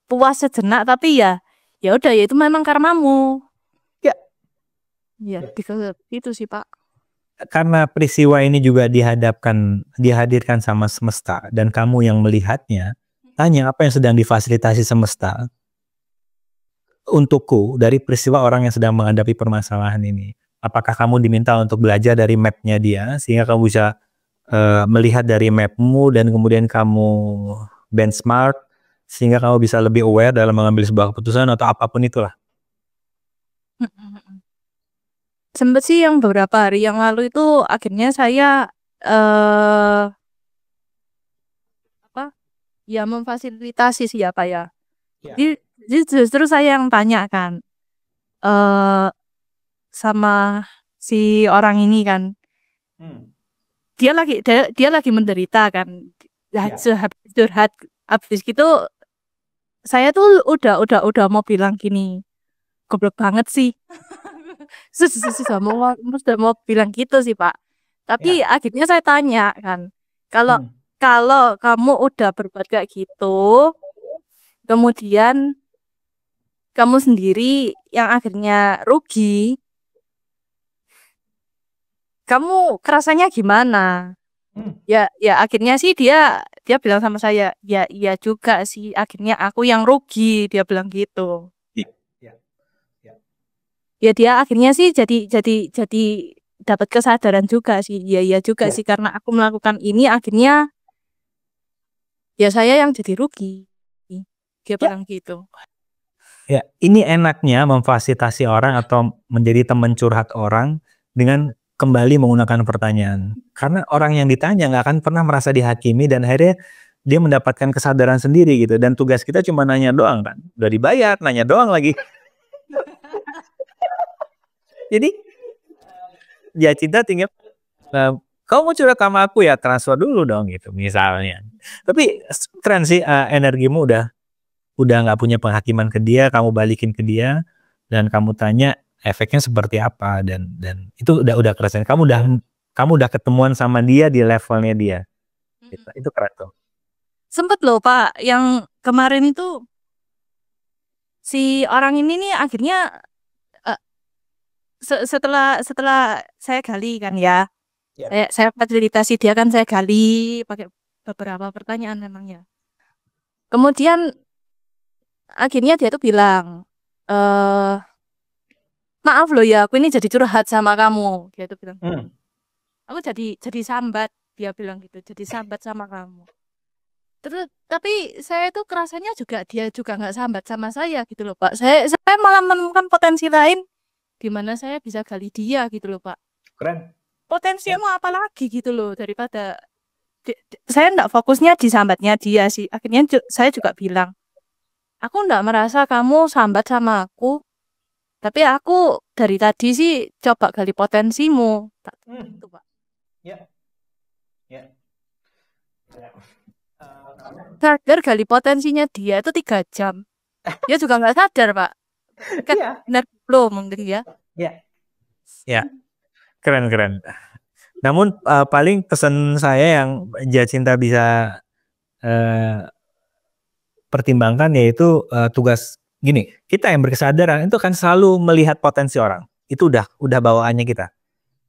puas sejenak, tapi ya udah ya itu memang karmamu. Ya lebih ke itu sih Pak. Karena peristiwa ini juga dihadirkan sama semesta, dan kamu yang melihatnya, tanya apa yang sedang difasilitasi semesta untukku dari peristiwa orang yang sedang menghadapi permasalahan ini. Apakah kamu diminta untuk belajar dari mapnya dia, sehingga kamu bisa melihat dari mapmu, dan kemudian kamu benchmark, sehingga kamu bisa lebih aware dalam mengambil sebuah keputusan atau apapun itulah. Sempet sih yang beberapa hari yang lalu itu akhirnya saya ya memfasilitasi siapa ya. Jadi justru saya yang tanya kan sama si orang ini kan. Dia lagi menderita kan. Curhat habis gitu saya tuh udah mau bilang gini. Goblok banget sih. Sudah mau bilang gitu sih Pak. Tapi akhirnya saya tanya kan, kalau kamu udah berbuat kayak gitu, kemudian kamu sendiri yang akhirnya rugi, kamu kerasanya gimana? Ya akhirnya sih dia bilang sama saya, ya iya juga sih, akhirnya aku yang rugi, dia bilang gitu. Ya dia akhirnya sih jadi dapat kesadaran juga sih. Iya juga sih, karena aku melakukan ini akhirnya ya saya yang jadi rugi. Dia bilang gitu. Ya, ini enaknya memfasilitasi orang atau menjadi teman curhat orang dengan kembali menggunakan pertanyaan. Karena orang yang ditanya nggak akan pernah merasa dihakimi, dan akhirnya dia mendapatkan kesadaran sendiri gitu. Dan tugas kita cuma nanya doang kan. Udah dibayar, nanya doang lagi. Jadi ya cinta tinggal kau mau curhat sama aku ya, transfer dulu dong gitu misalnya. Tapi keren sih, energimu udah nggak punya penghakiman ke dia, kamu balikin ke dia dan kamu tanya efeknya seperti apa, dan itu udah keren. Kamu udah ketemuan sama dia di levelnya dia. Itu keren tuh. Sempet loh Pak, yang kemarin itu si orang ini nih akhirnya setelah saya gali kan ya. Saya fasilitasi dia kan, saya gali pakai beberapa pertanyaan memangnya. Kemudian akhirnya dia tuh bilang, maaf loh ya, aku ini jadi curhat sama kamu. Dia tuh bilang, aku jadi sambat, dia bilang gitu, jadi sambat sama kamu. Terus tapi saya tuh kerasanya juga dia juga nggak sambat sama saya gitu loh Pak. Saya malah menemukan potensi lain di mana saya bisa gali dia gitu loh Pak. Keren. Potensinya apa lagi gitu loh, daripada saya enggak fokusnya di sambatnya dia sih. Akhirnya saya juga bilang, aku enggak merasa kamu sambat sama aku, tapi aku dari tadi sih coba gali potensimu. Gitu Pak. sadar gali potensinya dia itu 3 jam. Dia juga nggak sadar, Pak. Kan benar belum mungkin ya. Ya, keren. Namun paling pesan saya yang Jacinta bisa pertimbangkan yaitu tugas gini, kita yang berkesadaran itu kan selalu melihat potensi orang. Itu udah bawaannya kita.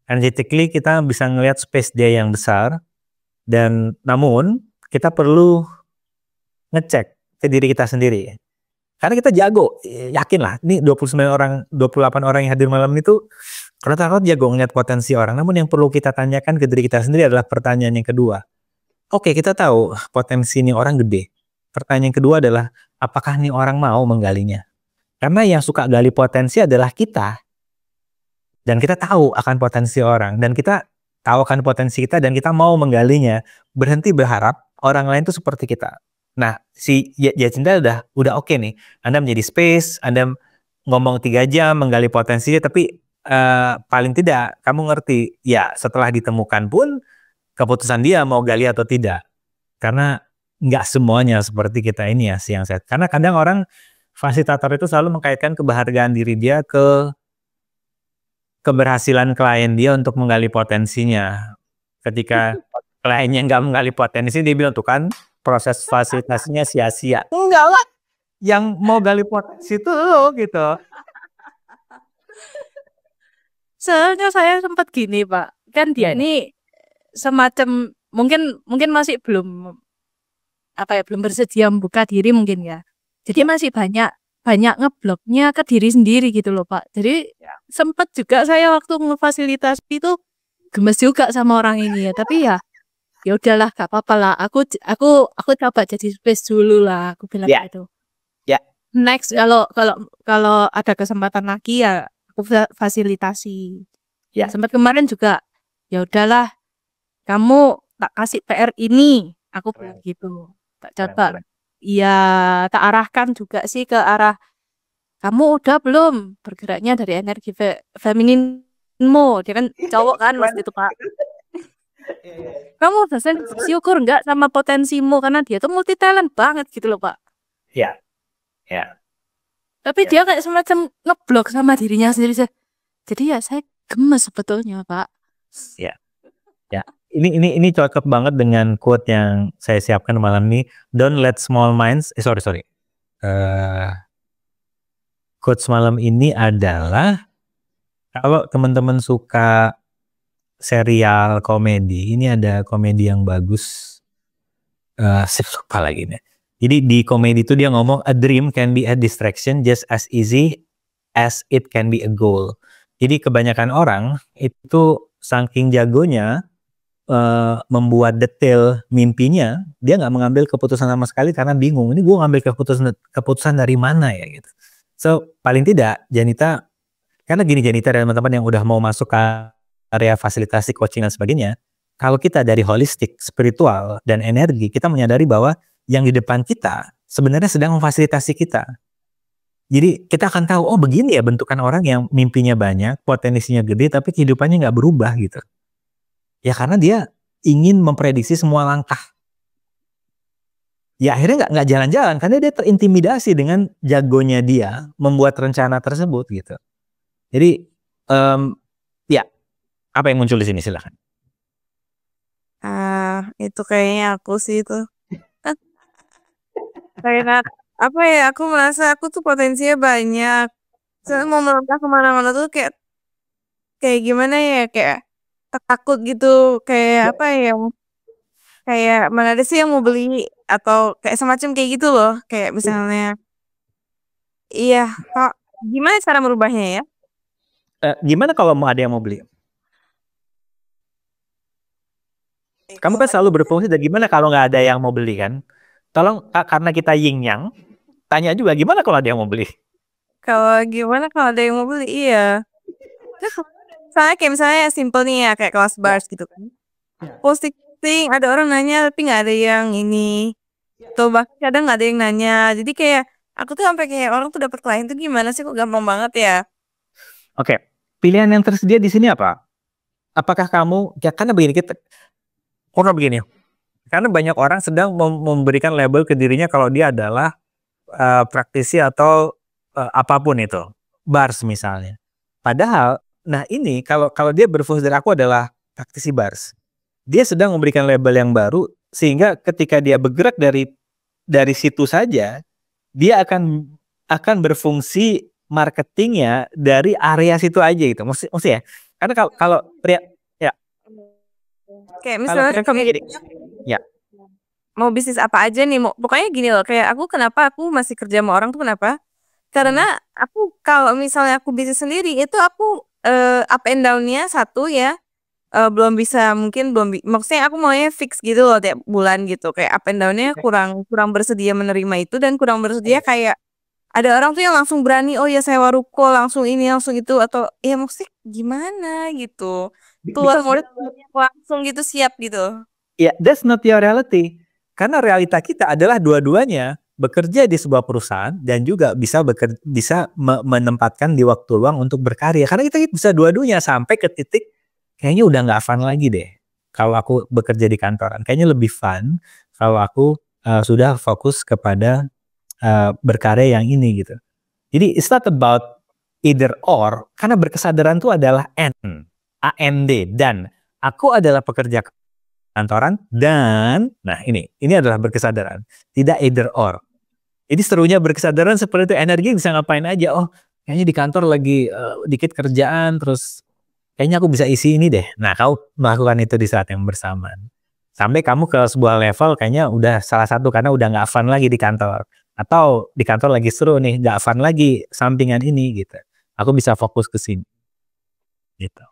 Energetically kita bisa ngelihat space dia yang besar, dan namun kita perlu ngecek ke diri kita sendiri. Karena kita jago, yakin lah, ini 28 orang yang hadir malam itu rata-rata jago ngeliat potensi orang. Namun yang perlu kita tanyakan ke diri kita sendiri adalah pertanyaan yang kedua. Oke, kita tahu potensi ini orang gede. Pertanyaan yang kedua adalah, apakah nih orang mau menggalinya? Karena yang suka gali potensi adalah kita. Dan kita tahu akan potensi orang. Dan kita tahu akan potensi kita dan kita mau menggalinya. Berhenti berharap orang lain itu seperti kita. Nah, si Jacinta udah oke nih. Anda menjadi space, Anda ngomong 3 jam menggali potensinya, tapi paling tidak kamu ngerti, ya setelah ditemukan pun keputusan dia mau gali atau tidak. Karena nggak semuanya seperti kita ini ya, yang set. Karena kadang orang fasilitator itu selalu mengkaitkan kebahagiaan diri dia ke keberhasilan klien dia untuk menggali potensinya. Ketika kliennya nggak menggali potensi, dia bilang tuh kan proses fasilitasinya sia-sia. Enggak lah, yang mau gali potensi itu lo gitu. Soalnya saya sempat gini, Pak. Kan dia ini semacam mungkin masih belum belum bersedia membuka diri mungkin ya. Jadi masih banyak ngebloknya ke diri sendiri gitu loh, Pak. Jadi sempat juga saya waktu ngefasilitasi itu gemes juga sama orang ini ya. Tapi ya udahlah, gak apa-apa lah. Aku coba jadi space dulu lah, aku bilang gitu. Next kalau ada kesempatan lagi ya aku fasilitasi. Sempat kemarin juga, ya udahlah, kamu tak kasih PR ini, aku bilang gitu. Tak coba, ya tak arahkan juga sih ke arah, kamu udah belum bergeraknya dari energi femininmu, dia kan cowok kan waktu itu, Pak. Kamu udah syukur nggak sama potensimu, karena dia tuh multi talent banget gitu loh, Pak. Ya. Tapi dia kayak semacam ngeblok sama dirinya sendiri. Jadi ya saya gemes sebetulnya, Pak. Ya. Ini cocok banget dengan quote yang saya siapkan malam ini. Don't let small minds. Sorry. Quote malam ini adalah, kalau teman-teman suka serial komedi, ini ada komedi yang bagus. Saya lupa lagi nih. Jadi di komedi itu dia ngomong, a dream can be a distraction just as easy as it can be a goal. Jadi kebanyakan orang itu saking jagonya membuat detail mimpinya, dia nggak mengambil keputusan sama sekali karena bingung. Ini gue ngambil keputusan dari mana ya gitu. So paling tidak Janita, karena gini Janita dan teman-teman yang udah mau masuk ke area fasilitasi, coaching dan sebagainya, kalau kita dari holistik, spiritual dan energi, kita menyadari bahwa yang di depan kita sebenarnya sedang memfasilitasi kita. Jadi kita akan tahu, oh begini ya bentukan orang yang mimpinya banyak, potensinya gede, tapi kehidupannya nggak berubah gitu. Ya karena dia ingin memprediksi semua langkah. Ya akhirnya nggak jalan-jalan karena dia terintimidasi dengan jagonya dia membuat rencana tersebut gitu. Jadi ya apa yang muncul di sini, silakan. Itu kayaknya aku sih itu. Kayak apa ya? Aku merasa aku tuh potensinya banyak. Saya mau melangkah kemana-mana tuh kayak gimana ya? Kayak takut gitu, kayak apa ya, kayak mana ada sih yang mau beli atau kayak semacam kayak gitu loh, kayak misalnya kok gimana cara merubahnya ya? Gimana kalau mau ada yang mau beli? Kamu kan selalu berfungsi, dan gimana kalau nggak ada yang mau beli kan? Tolong, karena kita yin yang, tanya juga gimana kalau ada yang mau beli? Kalau gimana kalau ada yang mau beli? Iya. Soalnya kayak misalnya simple nih ya, kayak kelas bars gitu kan. Posting, ada orang nanya tapi nggak ada yang ini. Tuh bahkan kadang nggak ada yang nanya. Jadi kayak aku tuh sampai kayak orang tuh dapat klien tuh gimana sih, kok gampang banget ya? Oke, pilihan yang tersedia di sini apa? Apakah kamu, ya karena begini, Karena banyak orang sedang memberikan label ke dirinya kalau dia adalah praktisi atau apapun itu, bars misalnya. Padahal, nah ini kalau dia berfungsi dari aku adalah praktisi bars, dia sedang memberikan label yang baru sehingga ketika dia bergerak dari situ saja, dia akan berfungsi marketingnya dari area situ aja gitu. Mesti ya. Karena kalau pria ya. Kayak Kalau misalnya pria gini. Ya. mau bisnis apa aja nih, pokoknya gini loh, kayak kenapa aku masih kerja sama orang tuh kenapa? Karena aku kalau misalnya aku bisnis sendiri itu aku up and down-nya satu ya, belum bisa, mungkin maksudnya aku maunya fix gitu loh tiap bulan gitu, kayak up and down-nya kurang bersedia menerima itu, dan kurang bersedia kayak ada orang tuh yang langsung berani, oh ya sewa ruko langsung ini langsung itu, atau ya maksudnya gimana gitu, keluar modal langsung gitu siap gitu. Ya, that's not your reality. Karena realita kita adalah dua-duanya bekerja di sebuah perusahaan dan juga bisa menempatkan di waktu luang untuk berkarya. Karena kita bisa dua-duanya sampai ke titik kayaknya udah nggak fun lagi deh. Kalau aku bekerja di kantoran, kayaknya lebih fun kalau aku sudah fokus kepada berkarya yang ini gitu. Jadi it's not about either or, karena berkesadaran itu adalah AND, dan aku adalah pekerja kantoran dan nah ini adalah berkesadaran, tidak either or. Jadi serunya berkesadaran seperti itu, energi bisa ngapain aja. Oh kayaknya di kantor lagi dikit kerjaan, terus kayaknya aku bisa isi ini deh. Nah kau melakukan itu di saat yang bersamaan sampai kamu ke sebuah level kayaknya udah salah satu karena udah nggak fun lagi di kantor, atau di kantor lagi seru nih, nggak fun lagi sampingan ini gitu, aku bisa fokus ke sini gitu.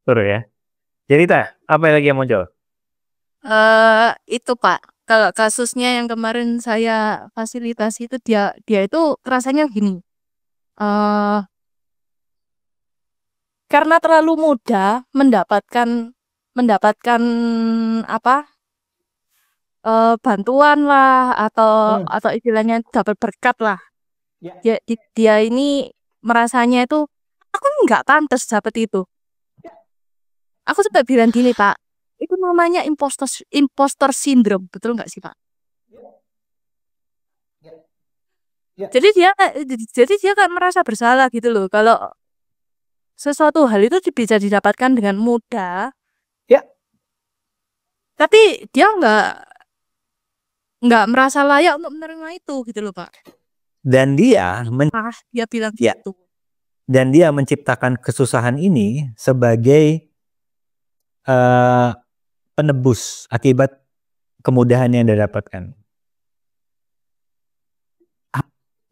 Seru ya. Jadi apa lagi yang muncul? Itu Pak, kalau kasusnya yang kemarin saya fasilitasi itu dia itu rasanya gini. Karena terlalu mudah mendapatkan apa? Bantuan lah atau istilahnya dapat berkat lah. Dia ini merasanya itu aku nggak pantas dapat itu. Aku sempat bilang gini Pak, itu namanya impostor syndrome, betul nggak sih Pak? Jadi dia kan merasa bersalah gitu loh kalau sesuatu hal itu bisa didapatkan dengan mudah. Ya. Tapi dia nggak merasa layak untuk menerima itu gitu loh Pak. Dan dia bilang ya. gitu. Dan dia menciptakan kesusahan ini sebagai penebus akibat kemudahan yang dia dapatkan.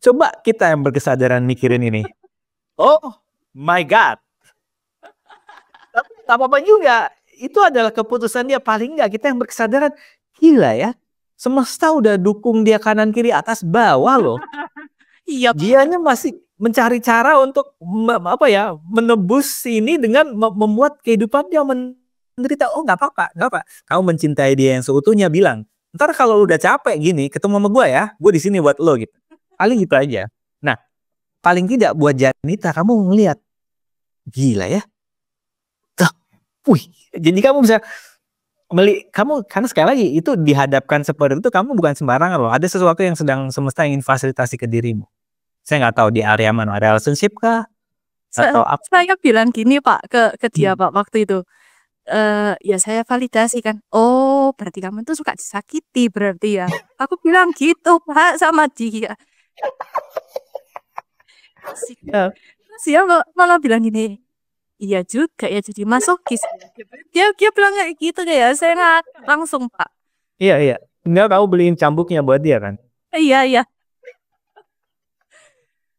Coba kita yang berkesadaran mikirin ini. Oh my God. Tapi apa juga, itu adalah keputusan dia. Paling nggak kita yang berkesadaran, gila ya, semesta udah dukung dia kanan kiri atas bawah loh. Iya. Dianya masih mencari cara untuk menebus ini dengan membuat kehidupan dia menderita. Oh nggak apa-apa. Kamu mencintai dia yang seutuhnya, bilang, ntar kalau udah capek gini ketemu sama gue ya, gue di sini buat lo gitu. Paling gitu aja. Nah, paling tidak buat Janita kamu ngelihat, gila ya. Jadi kamu bisa karena sekali lagi itu dihadapkan seperti itu, kamu bukan sembarangan loh. Ada sesuatu yang sedang semesta ingin fasilitasi ke dirimu. Saya nggak tahu di area mana, relationship kah? Atau apa? Saya bilang gini Pak ke dia Pak waktu itu. Ya saya validasi kan. Oh berarti kamu tuh suka disakiti berarti ya. Aku bilang gitu Pak sama dia. Dia malah bilang gini, iya juga ya jadi masokis. Dia bilang kayak gitu kayak saya nggak langsung Pak. Iya. Enggak, kamu beliin cambuknya buat dia kan? Iya.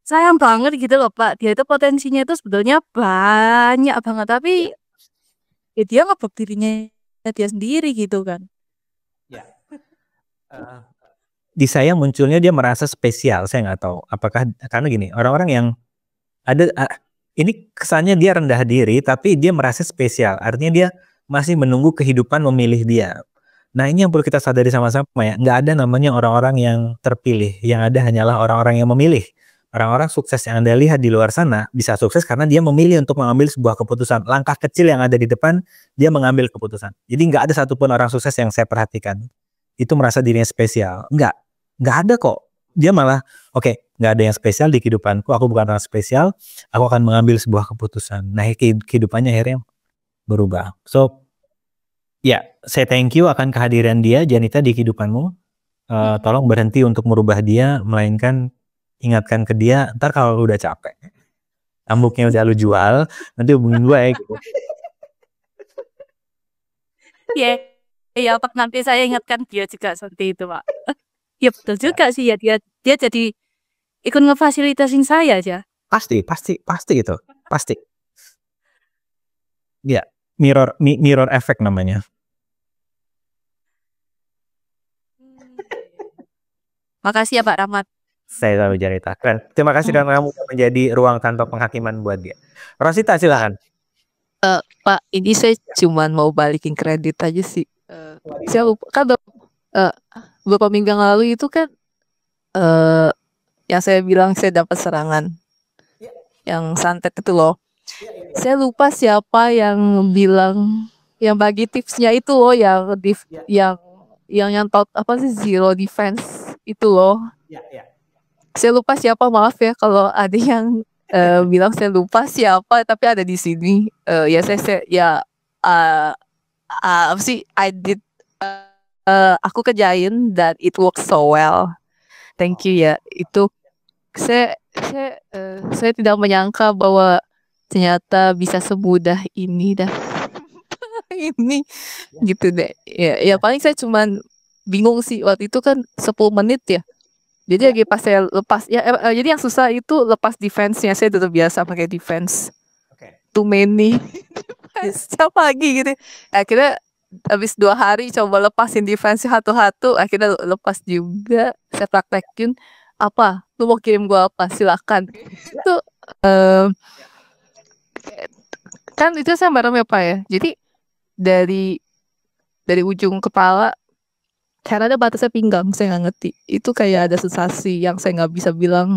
Sayang banget gitu loh Pak. Dia itu potensinya itu sebetulnya banyak banget, tapi ya dia ngebok dirinya dia sendiri gitu kan. Ya. Di saya munculnya dia merasa spesial. Saya nggak tahu apakah karena gini, orang-orang yang ada ini kesannya dia rendah diri, tapi dia merasa spesial. Artinya dia masih menunggu kehidupan memilih dia. Nah ini yang perlu kita sadari sama-sama ya. Nggak ada namanya orang-orang yang terpilih. Yang ada hanyalah orang-orang yang memilih. Orang-orang sukses yang Anda lihat di luar sana bisa sukses karena dia memilih untuk mengambil sebuah keputusan. Langkah kecil yang ada di depan, dia mengambil keputusan. Jadi nggak ada satupun orang sukses yang saya perhatikan itu merasa dirinya spesial. Nggak ada kok. Dia malah, oke, nggak ada yang spesial di kehidupanku. Aku bukan orang spesial. Aku akan mengambil sebuah keputusan. Nah, kehidupannya akhirnya berubah. So, ya, saya thank you akan kehadiran dia, Janita, di kehidupanmu. Tolong berhenti untuk merubah dia, melainkan ingatkan ke dia, ntar kalau lu udah capek, tambuknya udah lu jual, nanti hubungin gue ya gitu. Iya, Pak, nanti saya ingatkan dia juga seperti itu, Pak. Ya betul juga sih ya, dia jadi ikut ngefasilitasin saya aja. Pasti itu, pasti. Ya, mirror effect namanya. Makasih ya Pak Rahmat. Saya selalu Janita. Keren. Terima kasih dan kamu menjadi ruang kantor penghakiman buat dia. Rosita, silakan. Pak, ini saya cuman mau balikin kredit aja sih. Saya lupa kan beberapa minggu yang lalu itu kan yang saya bilang saya dapat serangan yang santet itu loh. Saya lupa siapa yang bilang, yang bagi tipsnya itu loh, yang tahu apa sih, zero defense itu loh. Saya lupa siapa, maaf ya kalau ada yang bilang, saya lupa siapa tapi ada di sini. Ya saya apa sih, aku kerjain dan it works so well. Thank you ya. Itu saya tidak menyangka bahwa ternyata bisa semudah ini dah. Ini gitu deh. Ya paling saya cuman bingung sih waktu itu kan 10 menit ya. Jadi lagi pas saya lepas jadi yang susah itu lepas defense-nya. Saya udah biasa pakai defense. Too many. Siapa lagi gitu. Akhirnya habis 2 hari coba lepasin defense satu-satu, akhirnya lepas juga. Saya praktekin, apa? Lu mau kirim gua apa? Silakan. Itu kan itu saya bareng ya Pak ya. Jadi dari ujung kepala karena ada batasnya pinggang, saya nggak ngerti. Itu kayak ada sensasi yang saya nggak bisa bilang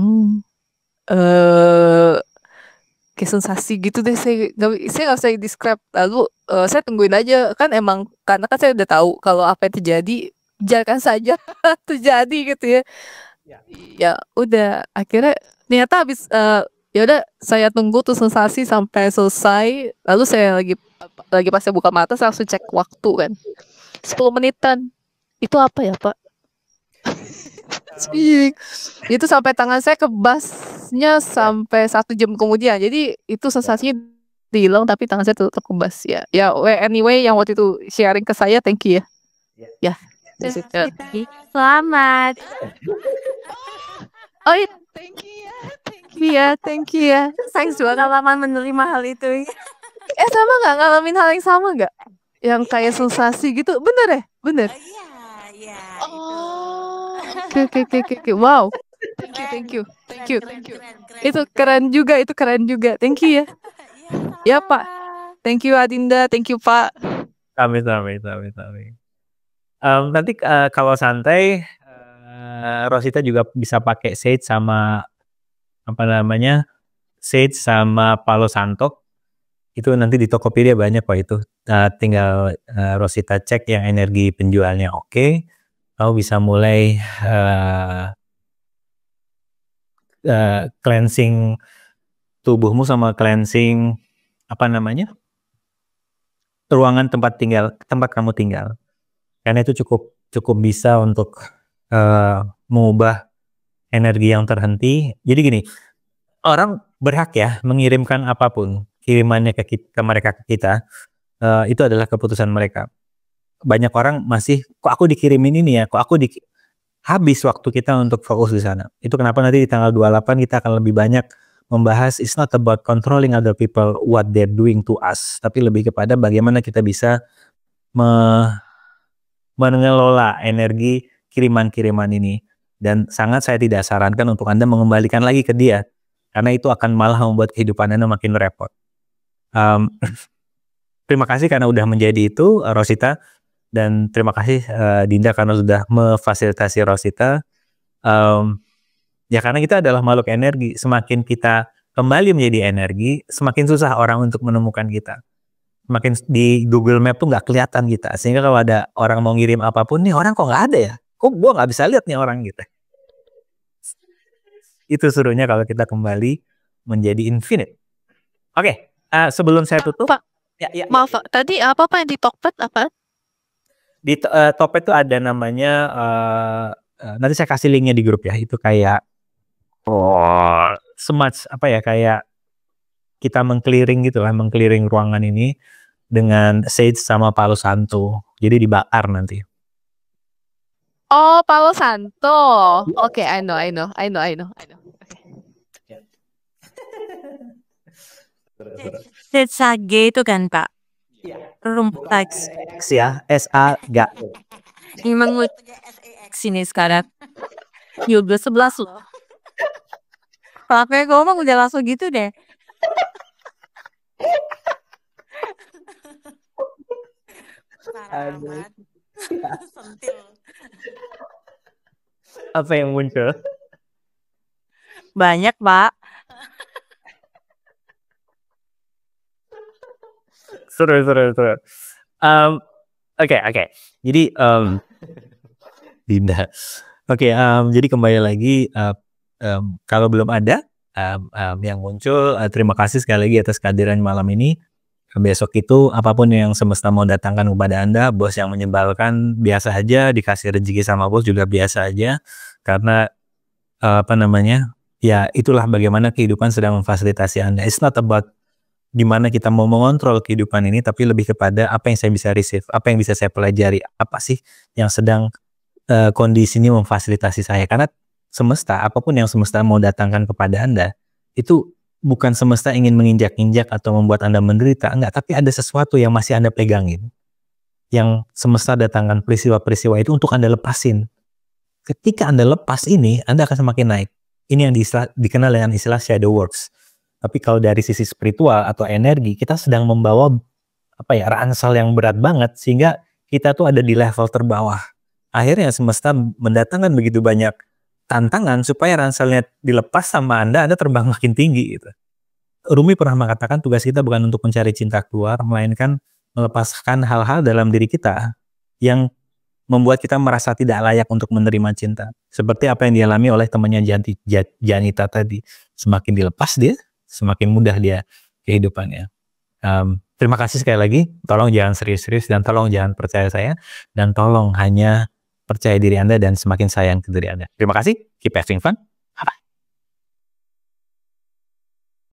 kayak sensasi gitu deh. Saya nggak bisa describe. Lalu saya tungguin aja, kan emang karena kan saya udah tahu kalau apa yang terjadi, biarkan saja terjadi gitu ya. Ya udah, akhirnya ternyata habis ya udah saya tunggu tuh sensasi sampai selesai. Lalu saya lagi pas saya buka mata, saya langsung cek waktu kan, 10 menitan. Itu apa ya Pak? Itu sampai tangan saya kebasnya sampai 1 jam kemudian. Jadi itu sensasinya hilang tapi tangan saya tetap kebas ya. Ya anyway, yang waktu itu sharing ke saya, thank you ya. Ya. Selamat. Oh iya, thank you ya. Saya juga pengalaman menerima hal itu. Sama nggak ngalamin hal yang sama nggak? Yang kayak sensasi gitu, bener ya? Bener. Oke. Wow. Thank you. Itu keren juga. Thank you ya. Ya Pak. Thank you Adinda, thank you Pak. Amin. Nanti kalau santai, Rosita juga bisa pakai sage sama sage sama Palo Santo. Itu nanti di Tokopedia banyak kok itu. Tinggal Rosita cek yang energi penjualnya oke. Kamu bisa mulai cleansing tubuhmu sama cleansing ruangan tempat kamu tinggal. Karena itu cukup bisa untuk mengubah energi yang terhenti. Jadi gini, orang berhak ya mengirimkan apapun, kirimannya ke mereka, ke kita, itu adalah keputusan mereka. Banyak orang masih, kok aku dikirimin ini ya, habis waktu kita untuk fokus di sana. Itu kenapa nanti di tanggal 28 kita akan lebih banyak membahas, it's not about controlling other people, what they're doing to us, tapi lebih kepada bagaimana kita bisa mengelola energi kiriman-kiriman ini. Dan sangat saya tidak sarankan untuk Anda mengembalikan lagi ke dia, karena itu akan malah membuat kehidupan Anda makin repot. Terima kasih karena udah menjadi itu, Rosita. Dan terima kasih Dinda karena sudah memfasilitasi Rosita. Ya karena kita adalah makhluk energi. Semakin kita kembali menjadi energi, semakin susah orang untuk menemukan kita. Semakin di Google Map tuh nggak kelihatan kita. Sehingga kalau ada orang mau ngirim apapun, nih orang kok nggak ada ya? Kok gua nggak bisa lihat nih orang gitu. Itu serunya kalau kita kembali menjadi infinite. Oke, sebelum saya tutup, Pak, ya. maaf Pak, tadi apa Pak yang di Tokped apa? Di Topet itu ada namanya, nanti saya kasih linknya di grup ya. Itu kayak apa ya, kayak kita mengkeliling gitu lah, mengkeliling ruangan ini dengan sage sama palo santo. Jadi dibakar nanti. Oh, Palo Santo. Oke, I know. Oke. Sage itu kan Pak, rumput X. X ya, SAG. Emang lu sini sekarang. Ya udah 11 loh. Kalau aku yang ngomong udah langsung gitu deh. Aduh. Apa yang muncul? Banyak Pak. Seru. Oke. Jadi Dinda. Oke, jadi kembali lagi, kalau belum ada yang muncul, terima kasih sekali lagi atas kehadiran malam ini. Besok itu apapun yang semesta mau datangkan kepada Anda, bos yang menyebalkan biasa aja, dikasih rezeki sama bos juga biasa aja, karena ya itulah bagaimana kehidupan sedang memfasilitasi Anda. It's not about dimana kita mau mengontrol kehidupan ini, tapi lebih kepada apa yang saya bisa receive, apa yang bisa saya pelajari, apa sih yang sedang kondisi ini memfasilitasi saya. Karena semesta, apapun yang semesta mau datangkan kepada Anda, itu bukan semesta ingin menginjak-injak atau membuat Anda menderita, enggak, tapi ada sesuatu yang masih Anda pegangin, yang semesta datangkan peristiwa-peristiwa itu untuk Anda lepasin. Ketika Anda lepas ini, Anda akan semakin naik. Ini yang dikenal dengan istilah shadow works. Tapi kalau dari sisi spiritual atau energi, kita sedang membawa ransel yang berat banget, sehingga kita tuh ada di level terbawah. Akhirnya semesta mendatangkan begitu banyak tantangan supaya ranselnya dilepas sama Anda terbang makin tinggi gitu. Rumi pernah mengatakan tugas kita bukan untuk mencari cinta keluar, melainkan melepaskan hal-hal dalam diri kita yang membuat kita merasa tidak layak untuk menerima cinta. Seperti apa yang dialami oleh temannya Janita tadi. Semakin dilepas dia, semakin mudah dia kehidupannya. Terima kasih sekali lagi. Tolong jangan serius-serius dan tolong jangan percaya saya. Dan tolong hanya percaya diri Anda dan semakin sayang ke diri Anda. Terima kasih. Keep having fun.